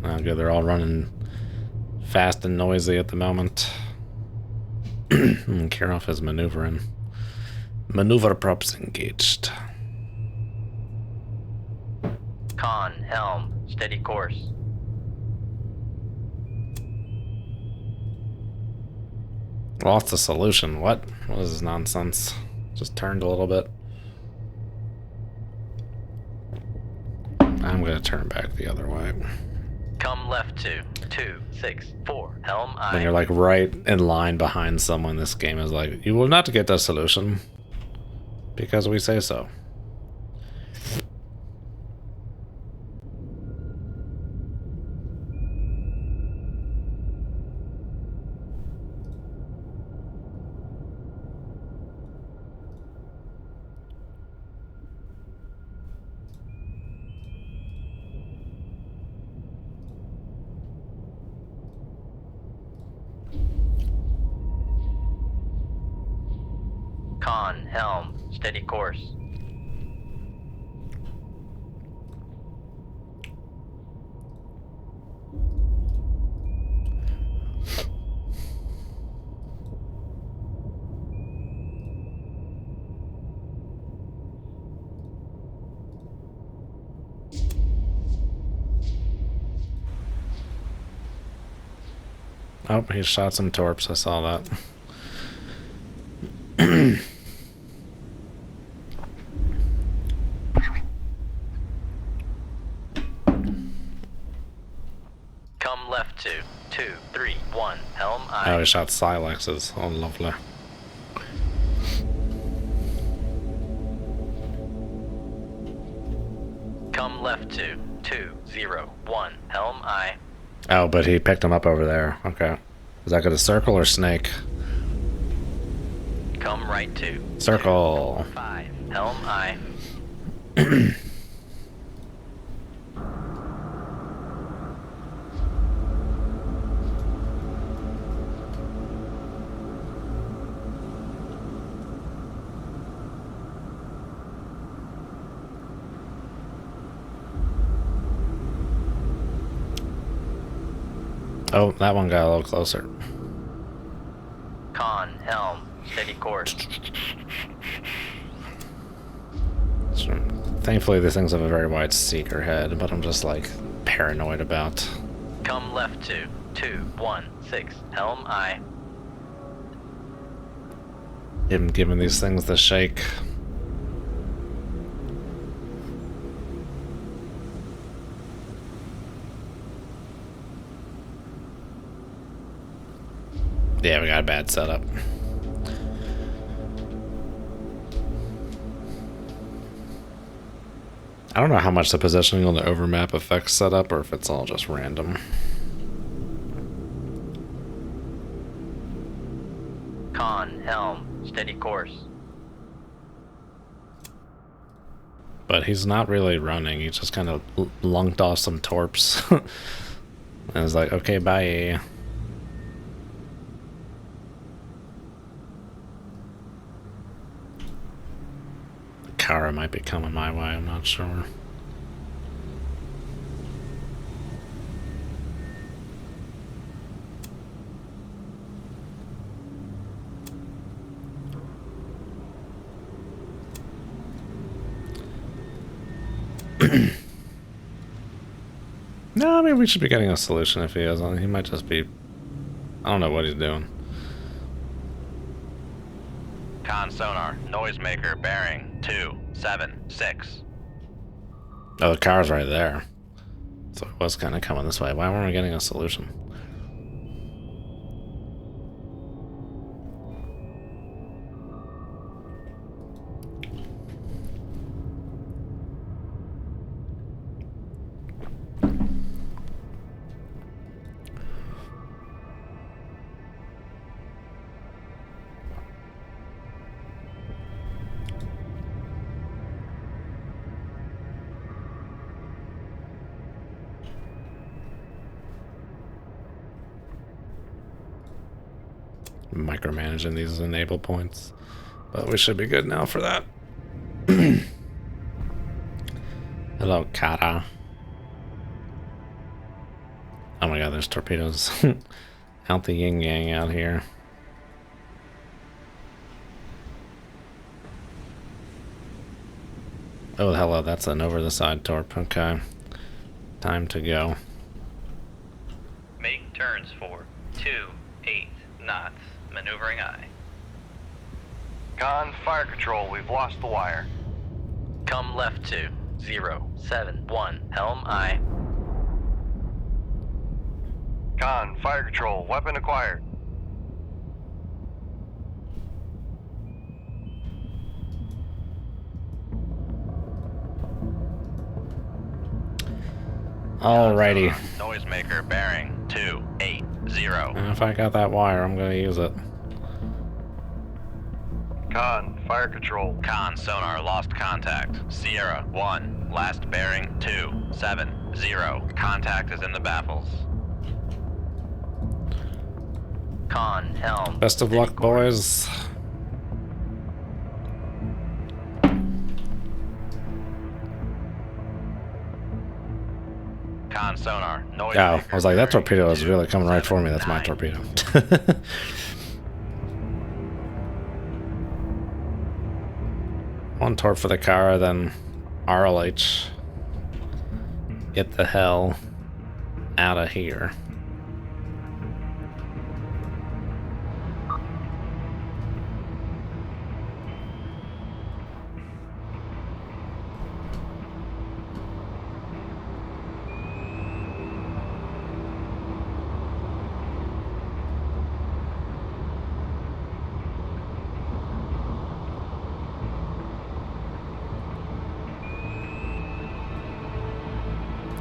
Okay, they're all running fast and noisy at the moment. And Kirov is maneuvering. Maneuver props engaged. Con, helm, steady course. Lost the solution. What? What is this nonsense? Just turned a little bit. I'm gonna turn back the other way. Come left 264, helm I. When you're like right in line behind someone, this game is like, you will not get the solution because we say so. Con, helm, steady course. Oh, he shot some torps. I saw that. Come left 231, helm I. Oh, he shot Silexes. Oh, lovely. Come left 201, helm I. Oh, but he picked him up over there. Okay. Is that going to circle or snake? Come right 2. Circle. 5, helm I. Oh, that one got a little closer. Con, helm, steady course. So, thankfully, these things have a very wide seeker head, but I'm just like paranoid about. Come left 216, helm I. Him giving these things the shake. Yeah, we got a bad setup. I don't know how much the positioning on the overmap affects setup or if it's all just random. Con, helm, steady course. But he's not really running. He just kind of lunked off some torps. And was like, okay, bye. Kara might be coming my way, I'm not sure. No, I mean, we should be getting a solution if he is. He might just be... I don't know what he's doing. Con sonar, noisemaker, bearing 276. Oh, the car's right there. So it was kind of coming this way. Why weren't we getting a solution? Micromanaging these enable points, but we should be good now for that. Hello, Kara. Oh my god, there's torpedoes out the yin yang out here. Oh, hello, that's an over the side torp. Okay. Time to go. Make turns for 28 knots. Maneuvering aye. Con, fire control, we've lost the wire. Come left to 071. Helm aye. Con, fire control, weapon acquired. Alrighty. Noisemaker bearing 280. And if I got that wire, I'm gonna use it. Con, fire control. Con sonar lost contact. Sierra 1, last bearing 270. Contact is in the baffles. Con helm. Best of luck, boys. Con sonar. Noisemaker Oh, I was like, that bearing torpedo is really coming right for me. That's my 279. torpedo. One torp for the Kara, then RLH. Get the hell out of here.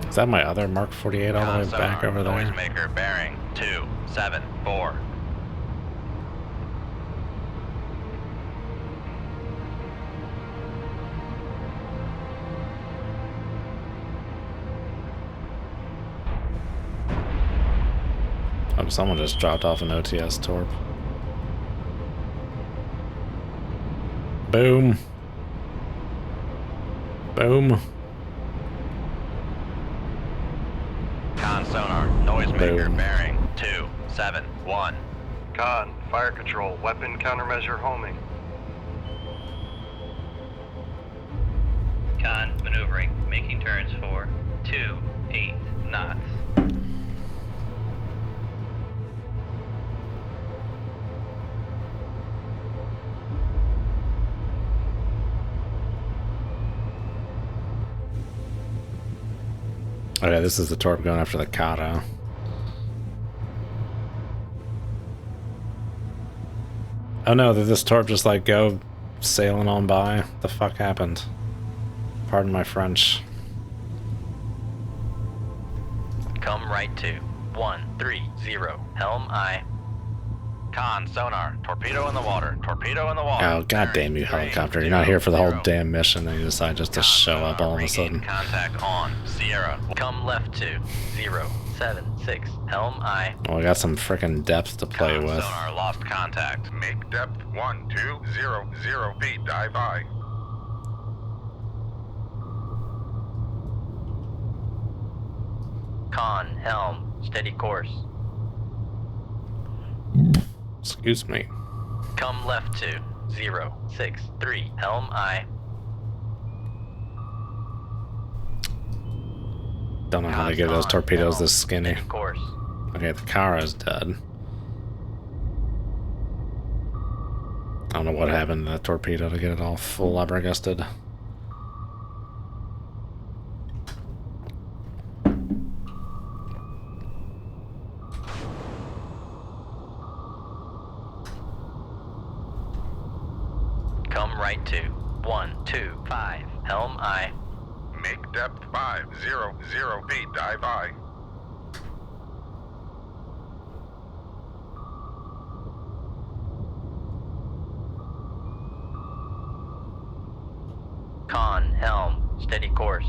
Is that my other Mark 48 all the way Con back sonar. over there? Noisemaker bearing 274. Oh, someone just dropped off an OTS torp. Boom. Boom. Con sonar. Noisemaker Boom. bearing 271. Con, fire control, weapon countermeasure homing. Con maneuvering. Making turns for 28 knots. Okay, this is the torp going after the Kata. Oh no, did this torp just like go sailing on by? The fuck happened? Pardon my French. Come right to 130. Helm aye. Con sonar. Torpedo in the water. Torpedo in the water. Oh, goddamn you, helicopter. You're not here for the whole damn mission, and you decide just to show up all of a sudden. Contact on. Sierra. Come left to 076. Helm aye. Well, I got some frickin' depth to play Con with. sonar lost contact. Make depth 1200 feet. Dive by. Con helm. Steady course. Excuse me. Come left to 063. Helm aye. Don't know how to get those torpedoes this skinny. Steady course. Okay, the Kara's dead. I don't know what happened to that torpedo to get it all flabbergasted. Come right to 125. Helm aye. Make depth 500 feet. Dive by. Con helm. Steady course.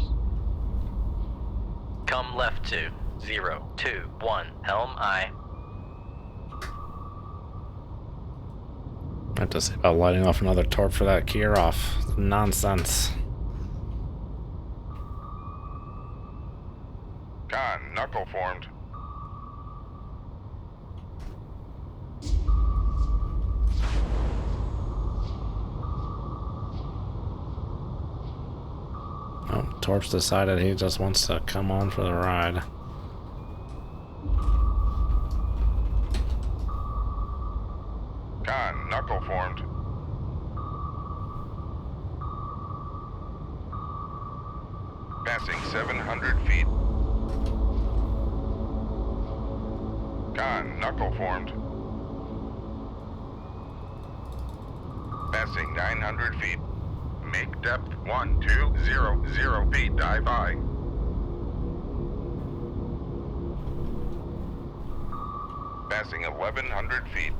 Come left to 021. Helm aye. I have to see about lighting off another torp for that Kirov. Nonsense. Con, knuckle formed. Torch decided he just wants to come on for the ride. Con, knuckle formed. Passing 700 feet. Con, knuckle formed. Passing 900 feet. Make depth 1200 feet. Dive by. Passing 1100 feet.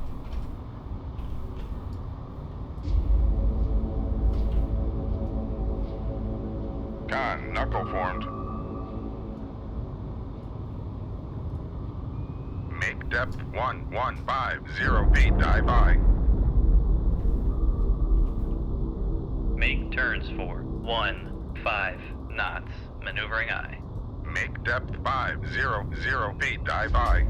Con, knuckle formed. Make depth 1150 feet. Dive by. Make turns for 15 knots. Maneuvering aye. Make depth 500 feet. Dive by.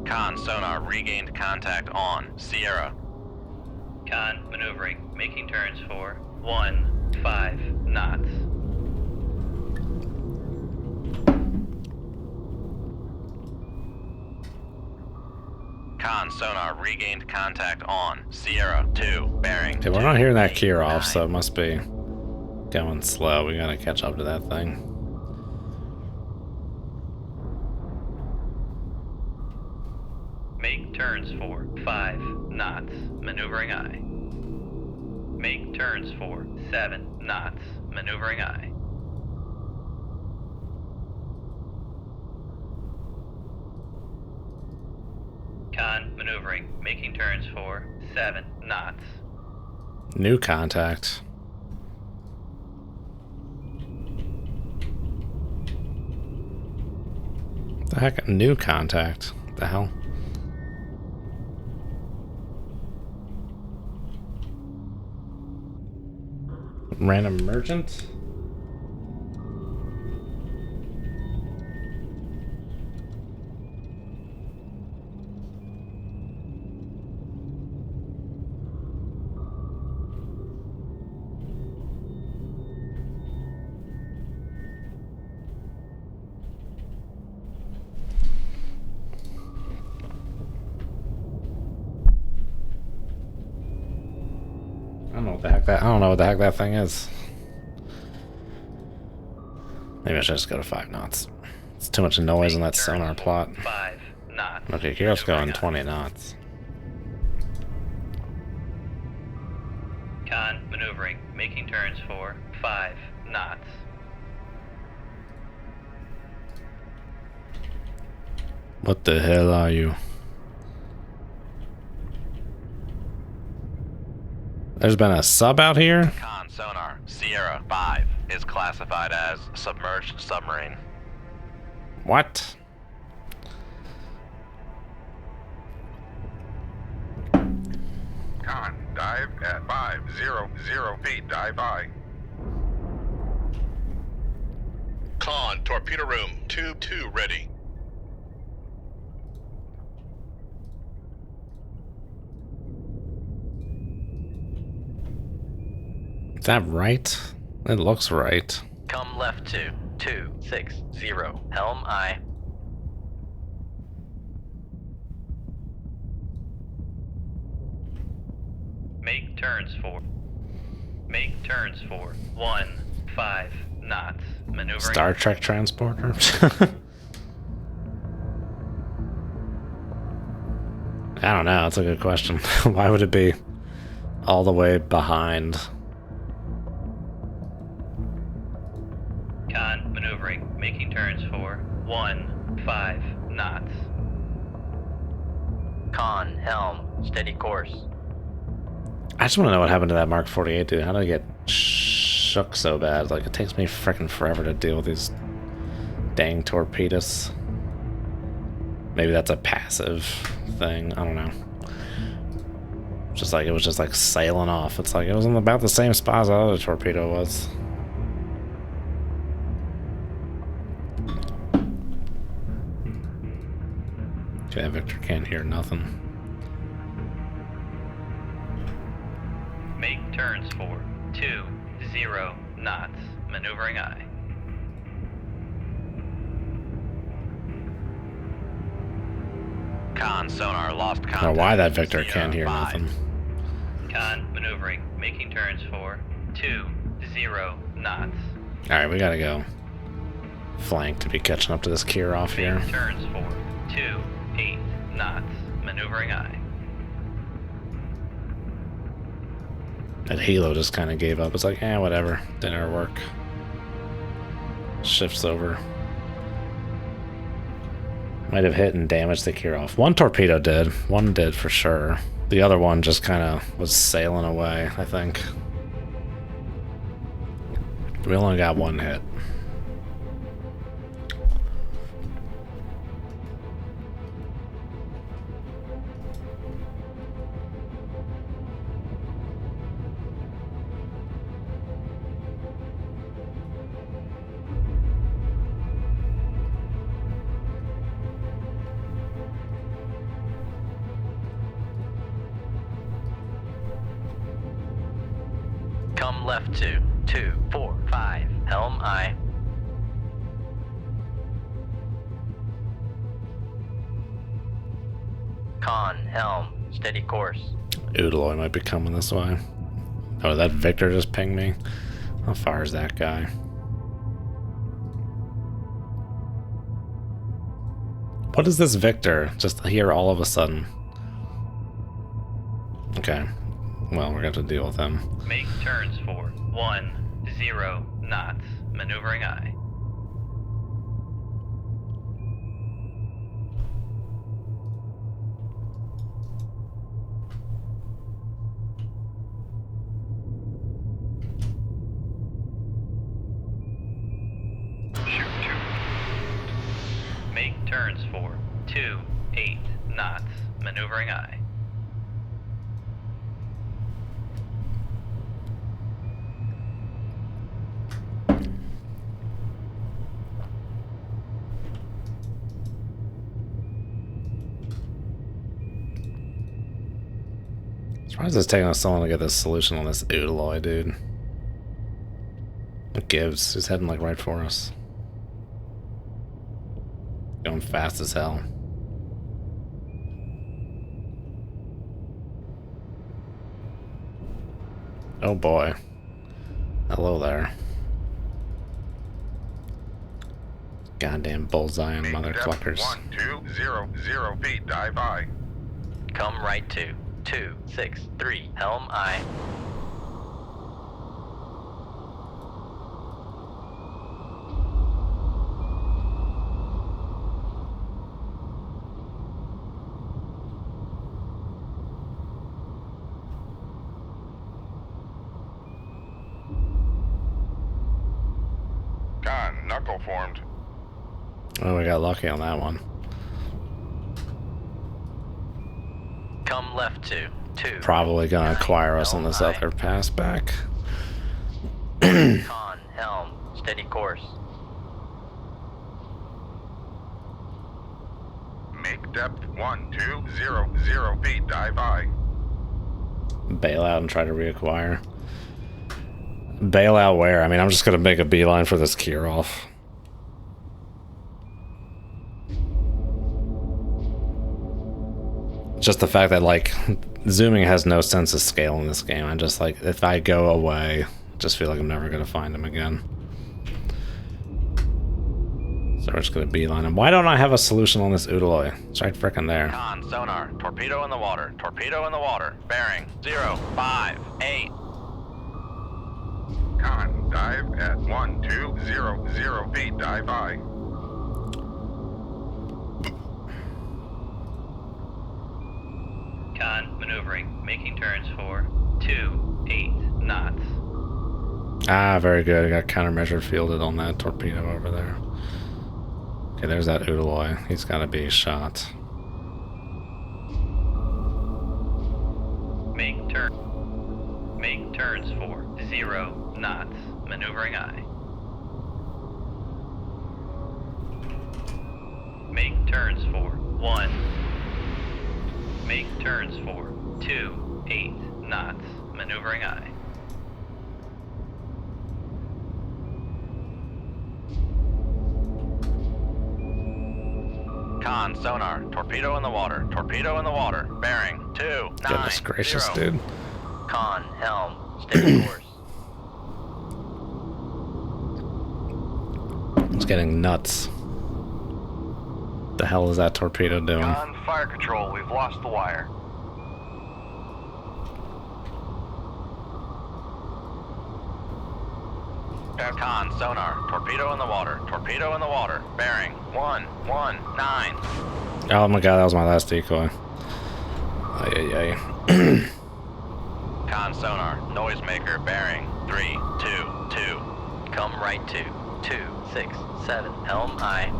Con sonar regained contact on Sierra. Con maneuvering, making turns for 15 knots. Con sonar regained contact on Sierra 2, bearing. Okay, we're not hearing that gear off, so it must be going slow. We gotta catch up to that thing. Make turns for 5 knots. Maneuvering aye. Make turns for 7 knots. Maneuvering aye. Con maneuvering, making turns for 7 knots. New contact. The heck? New contact. The hell? Random merchant? I don't know what the heck that thing is. Maybe I should just go to 5 knots. It's too much noise in that sonar plot. 5 knots. Okay, here's going Maneuvering 20 knots. aye. Con maneuvering, making turns for 5 knots. What the hell are you? There's been a sub out here? Con sonar Sierra 5 is classified as submerged submarine. What? Con, dive at 500 feet. Dive by. Con, torpedo room, tube 2 ready. Is that right? It looks right. Come left to 260. Helm aye. Make turns for 15 knots. Maneuvering. Star Trek transporter? I don't know, that's a good question. Why would it be all the way behind? Con maneuvering, making turns for 15 knots. Con helm, steady course. I just want to know what happened to that Mark 48, dude. How did it get shook so bad? Like, it takes me freaking forever to deal with these dang torpedoes. Maybe that's a passive thing. I don't know. Just like, it was just like sailing off. It's like, it was in about the same spot as the other torpedo was. Okay, Victor can't hear nothing. Make turns for 20 knots, maneuvering aye. Con, sonar, lost I contact. don't know why that Victor can't hear 5. nothing. Con, maneuvering, making turns for 20 knots. Alright, we gotta go flank to be catching up to this Kirov here. Make turns for 28 knots, maneuvering aye. That Halo just kind of gave up. It's like, whatever. Didn't work. Shifts over. Might have hit and damaged the Kirov. One torpedo did. One did for sure. The other one just kind of was sailing away, I think. We only got one hit. Come left 2, 2, 4, 5. Helm aye. Con, helm, steady course. Oodaloy might be coming this way. Oh, that Victor just pinged me. How far is that guy? What is this Victor just here all of a sudden? Okay. Well, we're going to have to deal with him. Make turns for 10 knots, maneuvering aye. Shoot 2. Make turns for 28 knots, maneuvering aye. Surprised it's taking us so long to get this solution on this Oodaloy, dude. It gives. He's heading like right for us. Going fast as hell. Oh boy. Hello there. Goddamn bullseye on mother cluckers. 1200 feet, dive aye. Come right 2, 2, 6, 3. Helm aye. Con, knuckle formed. Oh, we got lucky on that one. Come left 2, 2. Probably gonna 9. acquire us on Helm this aye. other pass back. Con, helm, steady course. Make depth 1200 feet, dive aye. Bail out and try to reacquire. Bail out where? I mean, I'm just gonna make a beeline for this Kirov. Just the fact that, like, zooming has no sense of scale in this game. I'm just like, if I go away, I just feel like I'm never gonna find him again. So we're just gonna beeline him. Why don't I have a solution on this Oodaloy? It's right frickin' there. Con, sonar, torpedo in the water, torpedo in the water. Bearing 0, 5, 8. Con, dive at 1200 feet, dive aye. Con, maneuvering, making turns for 28 knots. Ah, very good. I got countermeasure fielded on that torpedo over there. Okay, there's that Oodaloy. He's gotta be shot. Make turns for 0 knots, maneuvering aye. Make turns for 1. Make turns for 28 knots, maneuvering aye. Con, sonar, torpedo in the water, torpedo in the water, bearing, 2, 9, Goodness gracious, 0. dude. Con, helm, stay course. It's getting nuts. The hell is that torpedo doing? Con, fire control, we've lost the wire. Con, sonar, torpedo in the water, bearing, 1, 1, 9. Oh my god, that was my last decoy. Ay, ay, ay. Con, sonar, noisemaker, bearing, 3, 2, 2. Come right to 2, 6, 7, helm aye.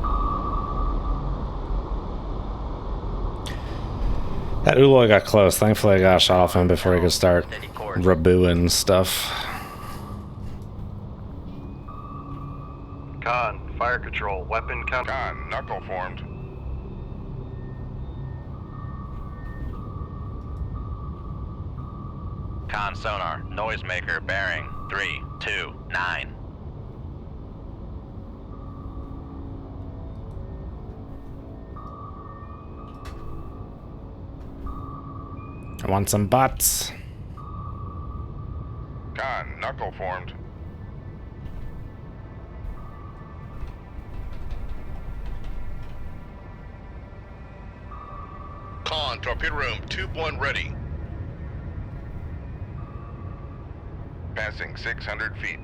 That Uloy got close. Thankfully I got shot off him before he could start Steady course. rabooing stuff. Con, fire control, weapon counter. Con, knuckle formed. Con, sonar, noisemaker, bearing, 3, 2, 9. I want some bots. Con, knuckle formed. Con, torpedo room, tube 1 ready. Passing 600 feet.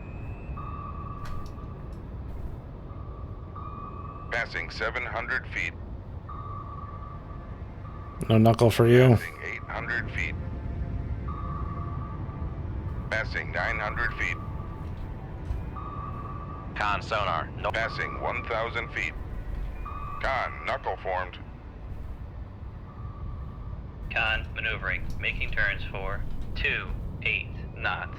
Passing 700 feet. No knuckle for you. Passing 800 feet. Passing 900 feet. Con, sonar, no. Passing 1,000 feet. Con, knuckle formed. Con, maneuvering, making turns for 2, 8 knots.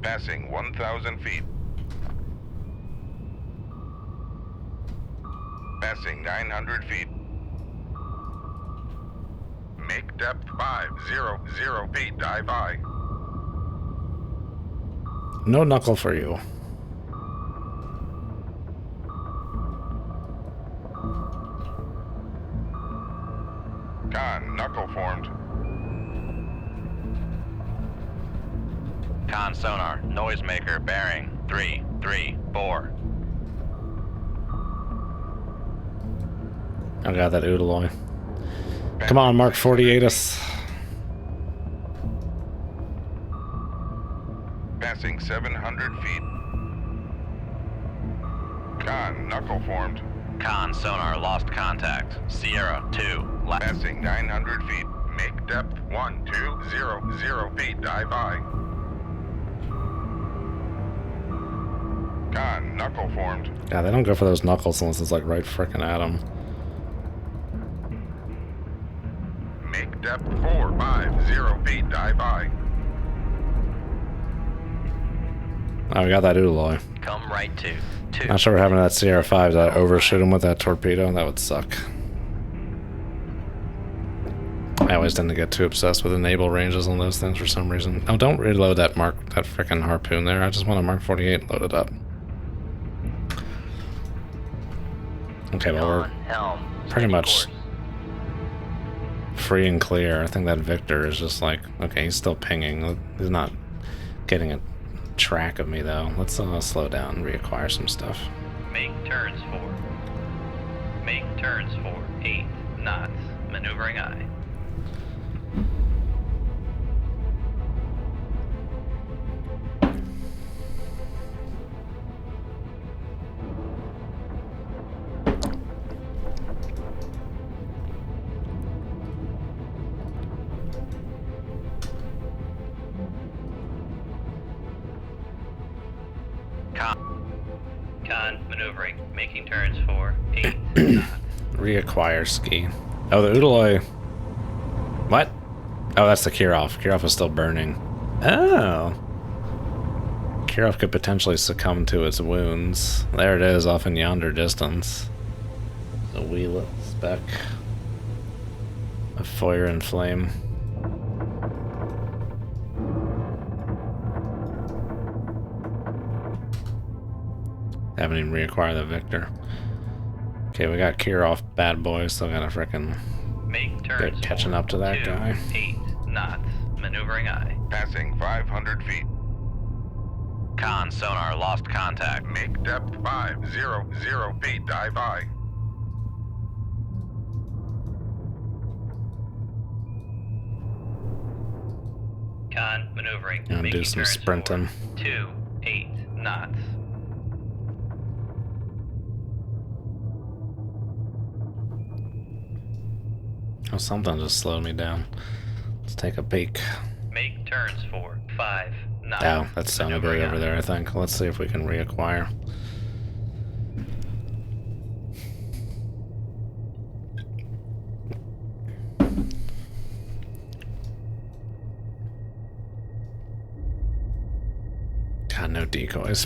Passing 1,000 feet. Passing 900 feet. Make depth 500 feet. Dive I. No knuckle for you. Con, knuckle formed. Con, sonar, noisemaker, bearing, 3, 3, 4. I got that Oodaloy. Come on, Mark 48 us. Passing 700 feet. Con, knuckle formed. Con, sonar, lost contact. Sierra, 2, Passing 900 feet. Make depth 1200 feet. Dive I. Con, knuckle formed. Yeah, they don't go for those knuckles unless it's like right frickin' at them. Make depth 450 feet. Dive I. Oh, we got that Oodaloy. Come right to 2. Not sure what happened to that Sierra 5. Did I overshoot him with that torpedo? That would suck. I always tend to get too obsessed with enable ranges on those things for some reason. Oh, don't reload that that frickin' harpoon there. I just want a Mark 48 loaded up. Okay, well, we're Con, helm, pretty steady much course. free and clear. I think that Victor is just like, okay, he's still pinging. He's not getting a track of me, though. Let's slow down and reacquire some stuff. Make turns for 8 knots. Maneuvering aye. Con, maneuvering, making turns for 8 knots. Reacquire ski. Oh, the Oodaloy. What? Oh, that's the Kirov. Kirov is still burning. Oh. Kirov could potentially succumb to its wounds. There it is, off in yonder distance. A wee little speck of fire and flame. Haven't even reacquired the Victor. Okay, we got Kier off bad boy, still gotta frickin' Make turns get catching for up to that 2, guy. 8 knots. Maneuvering aye. Passing 500 feet. Con sonar lost contact. Make depth 500 feet. Dive aye. Con maneuvering. Gonna do Making some turns sprinting. for 2, 8 knots. Oh, something just slowed me down. Let's take a peek. Make turns for 5 knots. Oh, that's Sonneberg Maneuvering over aye. there, I think. Let's see if we can reacquire. God, no decoys.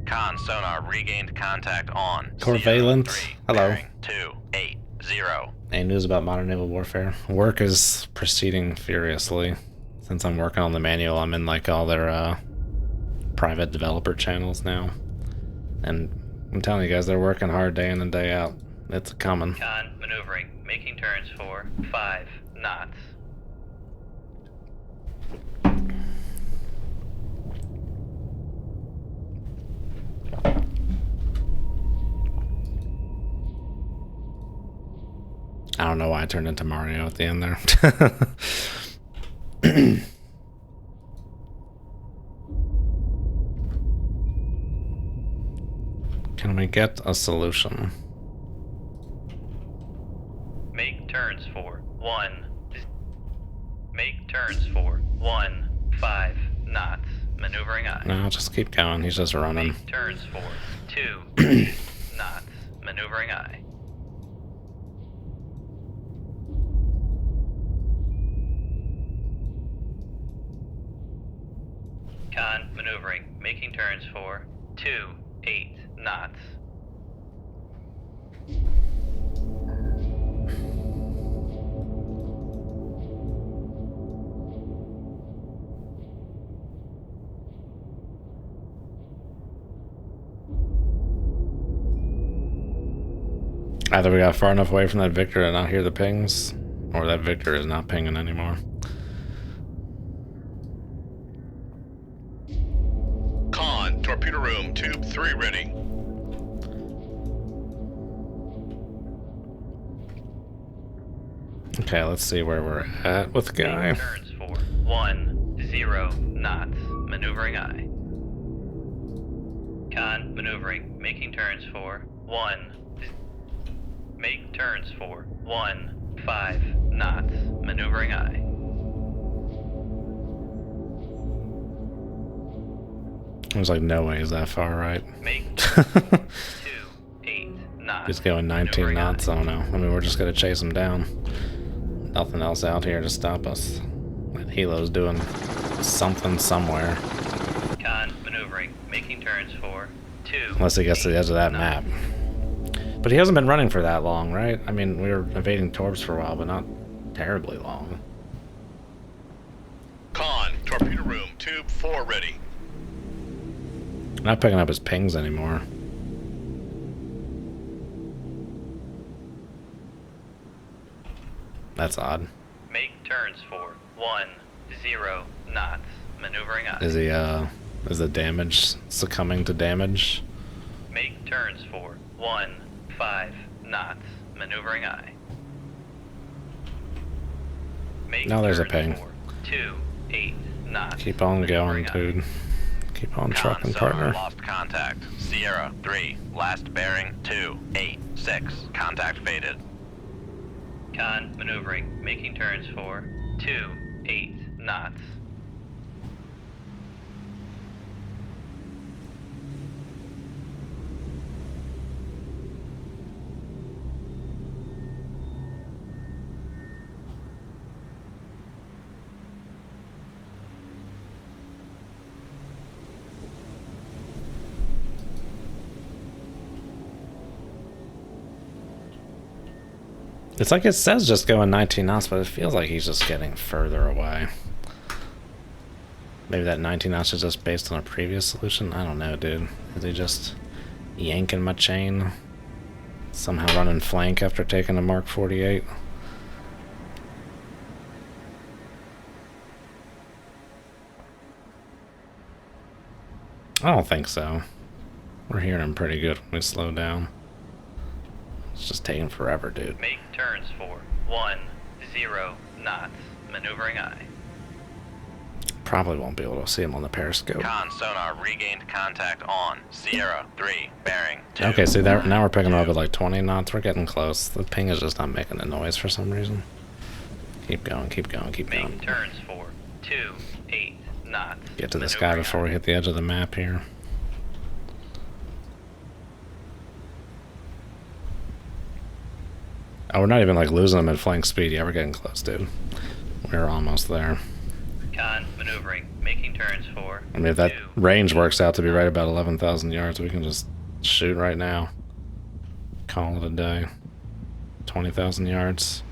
Con sonar regained contact on Corvalent, 03, hello. bearing 280. Any news about modern naval warfare? Work is proceeding furiously. Since I'm working on the manual, I'm in like all their private developer channels now. And I'm telling you guys, they're working hard day in and day out. It's coming. Con maneuvering. Making turns for 5 knots. I don't know why I turned into Mario at the end there. Can we get a solution? Make turns for 1. Make turns for 1, 5 knots. Maneuvering aye. No, just keep going. He's just running. Make turns for 2, 8 knots. Maneuvering aye. Con maneuvering. Making turns for 2, 8 knots. Either we got far enough away from that Victor to not hear the pings, or that Victor is not pinging anymore. Con, torpedo room, tube 3 ready. Okay, let's see where we're at with the guy. Make turns for 1, 0 knots. Maneuvering aye. Con maneuvering. Making turns for 1. Make turns for 1, 5 knots. Maneuvering aye. There's like no way he's that far, right? Make turns for 2, 8 knots. He's going 19 Maneuvering knots, aye. I don't know. I mean, we're just gonna chase him down. Nothing else out here to stop us. That helo's doing something somewhere. Con maneuvering. Making turns for 2. Unless he gets to the edge of that map. But he hasn't been running for that long, right? I mean, we were evading Torbs for a while, but not terribly long. Con, torpedo room, tube 4 ready. I'm not picking up his pings anymore. That's odd. Make turns for 1, 0 knots. Maneuvering aye. Is the damage succumbing to damage? Make turns for 1, 5 knots. Maneuvering aye. Make No, there's a turns ping. for 2, 8 knots. Keep on going, Maneuvering aye. dude. Keep on Con trucking, sonar partner. lost contact. Sierra 3, last bearing 286. Contact faded. Con maneuvering. Making turns for 2, 8 knots. It's like it says just going 19 knots, but it feels like he's just getting further away. Maybe that 19 ounce is just based on a previous solution? I don't know, dude. Is he just yanking my chain? Somehow running flank after taking a Mark 48? I don't think so. We're hearing him pretty good when we slow down. It's just taking forever, dude. Make turns for 10 knots. Maneuvering eye. Probably won't be able to see him on the periscope. Con sonar regained contact on Sierra 3, bearing 2. Okay, see, that, now we're picking him up at like 20 knots. We're getting close. The ping is just not making a noise for some reason. Keep going, keep going, keep Make going. turns for 8 knots. Get to this guy before we hit the edge of the map here. Oh, we're not even like losing him at flank speed. Yeah, we're getting close, dude. We're almost there. Con maneuvering, making turns for. I mean, if that range works out to be right about 11,000 yards, we can just shoot right now. Call it a day. 20,000 yards.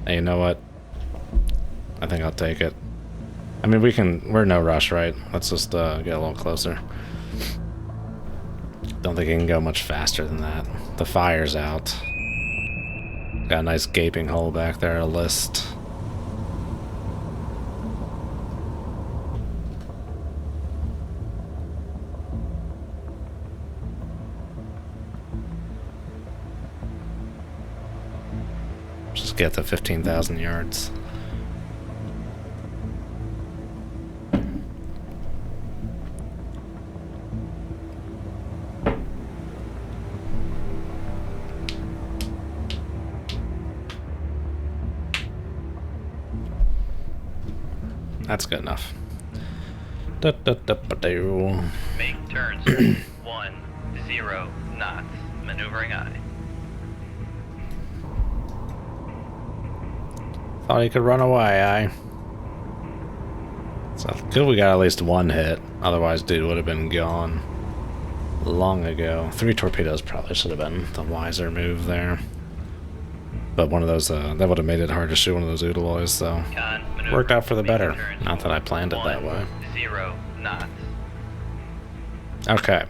Hey, you know what? I think I'll take it. I mean, we're in no rush, right? Let's just get a little closer. Don't think it can go much faster than that. The fire's out. Got a nice gaping hole back there, a list. Just get to 15,000 yards. That's good enough. Make turns for 10 knots. Maneuvering eye. Thought he could run away, So good we got at least one hit. Otherwise, dude would have been gone long ago. 3 torpedoes probably should have been the wiser move there. But one of those, that would have made it hard to shoot one of those oodaloys, so worked out for the better. Not that I planned it that way. 0 knots. Okay.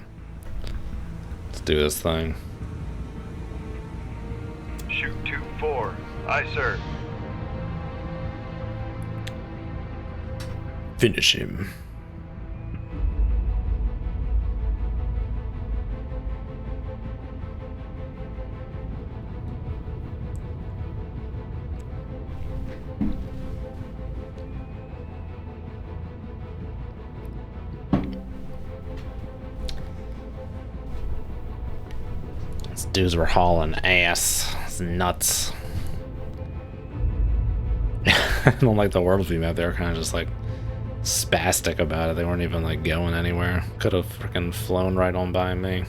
Let's do this thing. Shoot 2-4. Aye, sir. Finish him. These dudes were hauling ass. It's nuts. I don't like the world view map. They were kind of just like spastic about it. They weren't even like going anywhere. Could have freaking flown right on by me.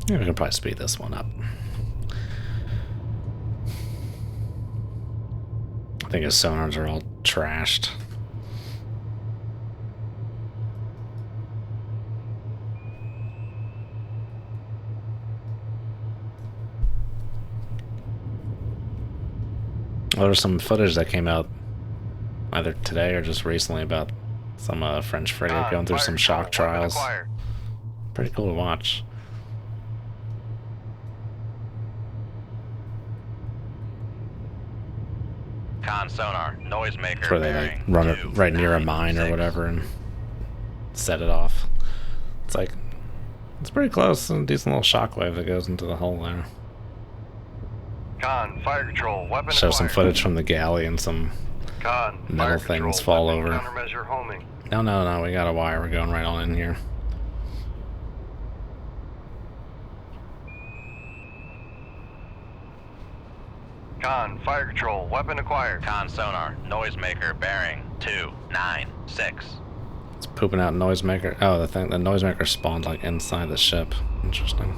Yeah, we can probably speed this one up. I think his sonars are all trashed. Well, there's some footage that came out either today or just recently about some French frigate going through some shock trials. Pretty cool to watch. Con sonar, noisemaker. Where they like run it right near a mine or whatever and set it off. It's like, it's pretty close. A decent little shockwave that goes into the hull there. Con, fire control, weapon Show some acquired. footage from the galley and some Con, metal fire things control, fall weapon over. Countermeasure homing. No, we got a wire. We're going right on in here. Con, fire control, weapon acquired. Con sonar, noisemaker, bearing 296. It's pooping out noisemaker. Oh, the noisemaker spawned like inside the ship. Interesting.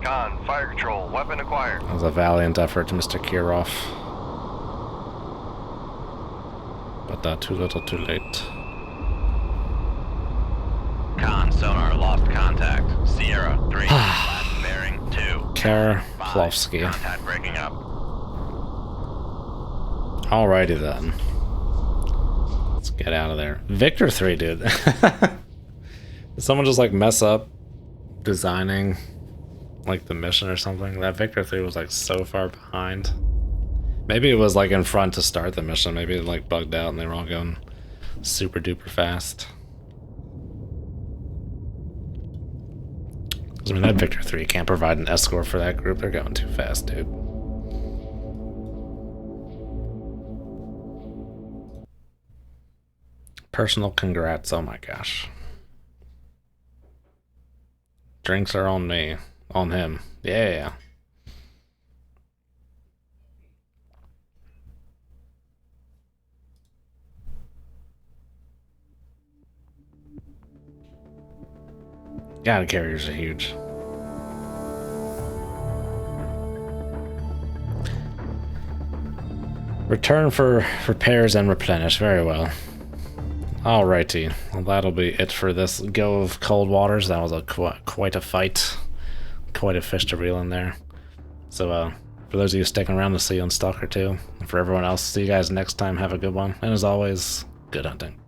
Con, fire control, weapon acquired. That was a valiant effort, Mr. Kirov. But too little, too late. Con sonar, lost contact. Sierra 3, last bearing 2. Karlovsky. Contact breaking up. Alrighty then. Let's get out of there. Victor 3, dude. Did someone just like mess up designing like the mission or something? That Victor 3 was like so far behind. Maybe it was like in front to start the mission. Maybe it like bugged out and they were all going super duper fast. I mean, that Victor 3 can't provide an escort for that group. They're going too fast, dude. Personal congrats, oh my gosh. Drinks are on me. On him. Yeah. God, carriers are huge. Return for repairs and replenish. Very well. Alrighty. Well, that'll be it for this go of Cold Waters. That was quite a fight. Quite a fish to reel in there. So, for those of you sticking around, to see you on Stalker 2. And for everyone else, see you guys next time. Have a good one. And as always, good hunting.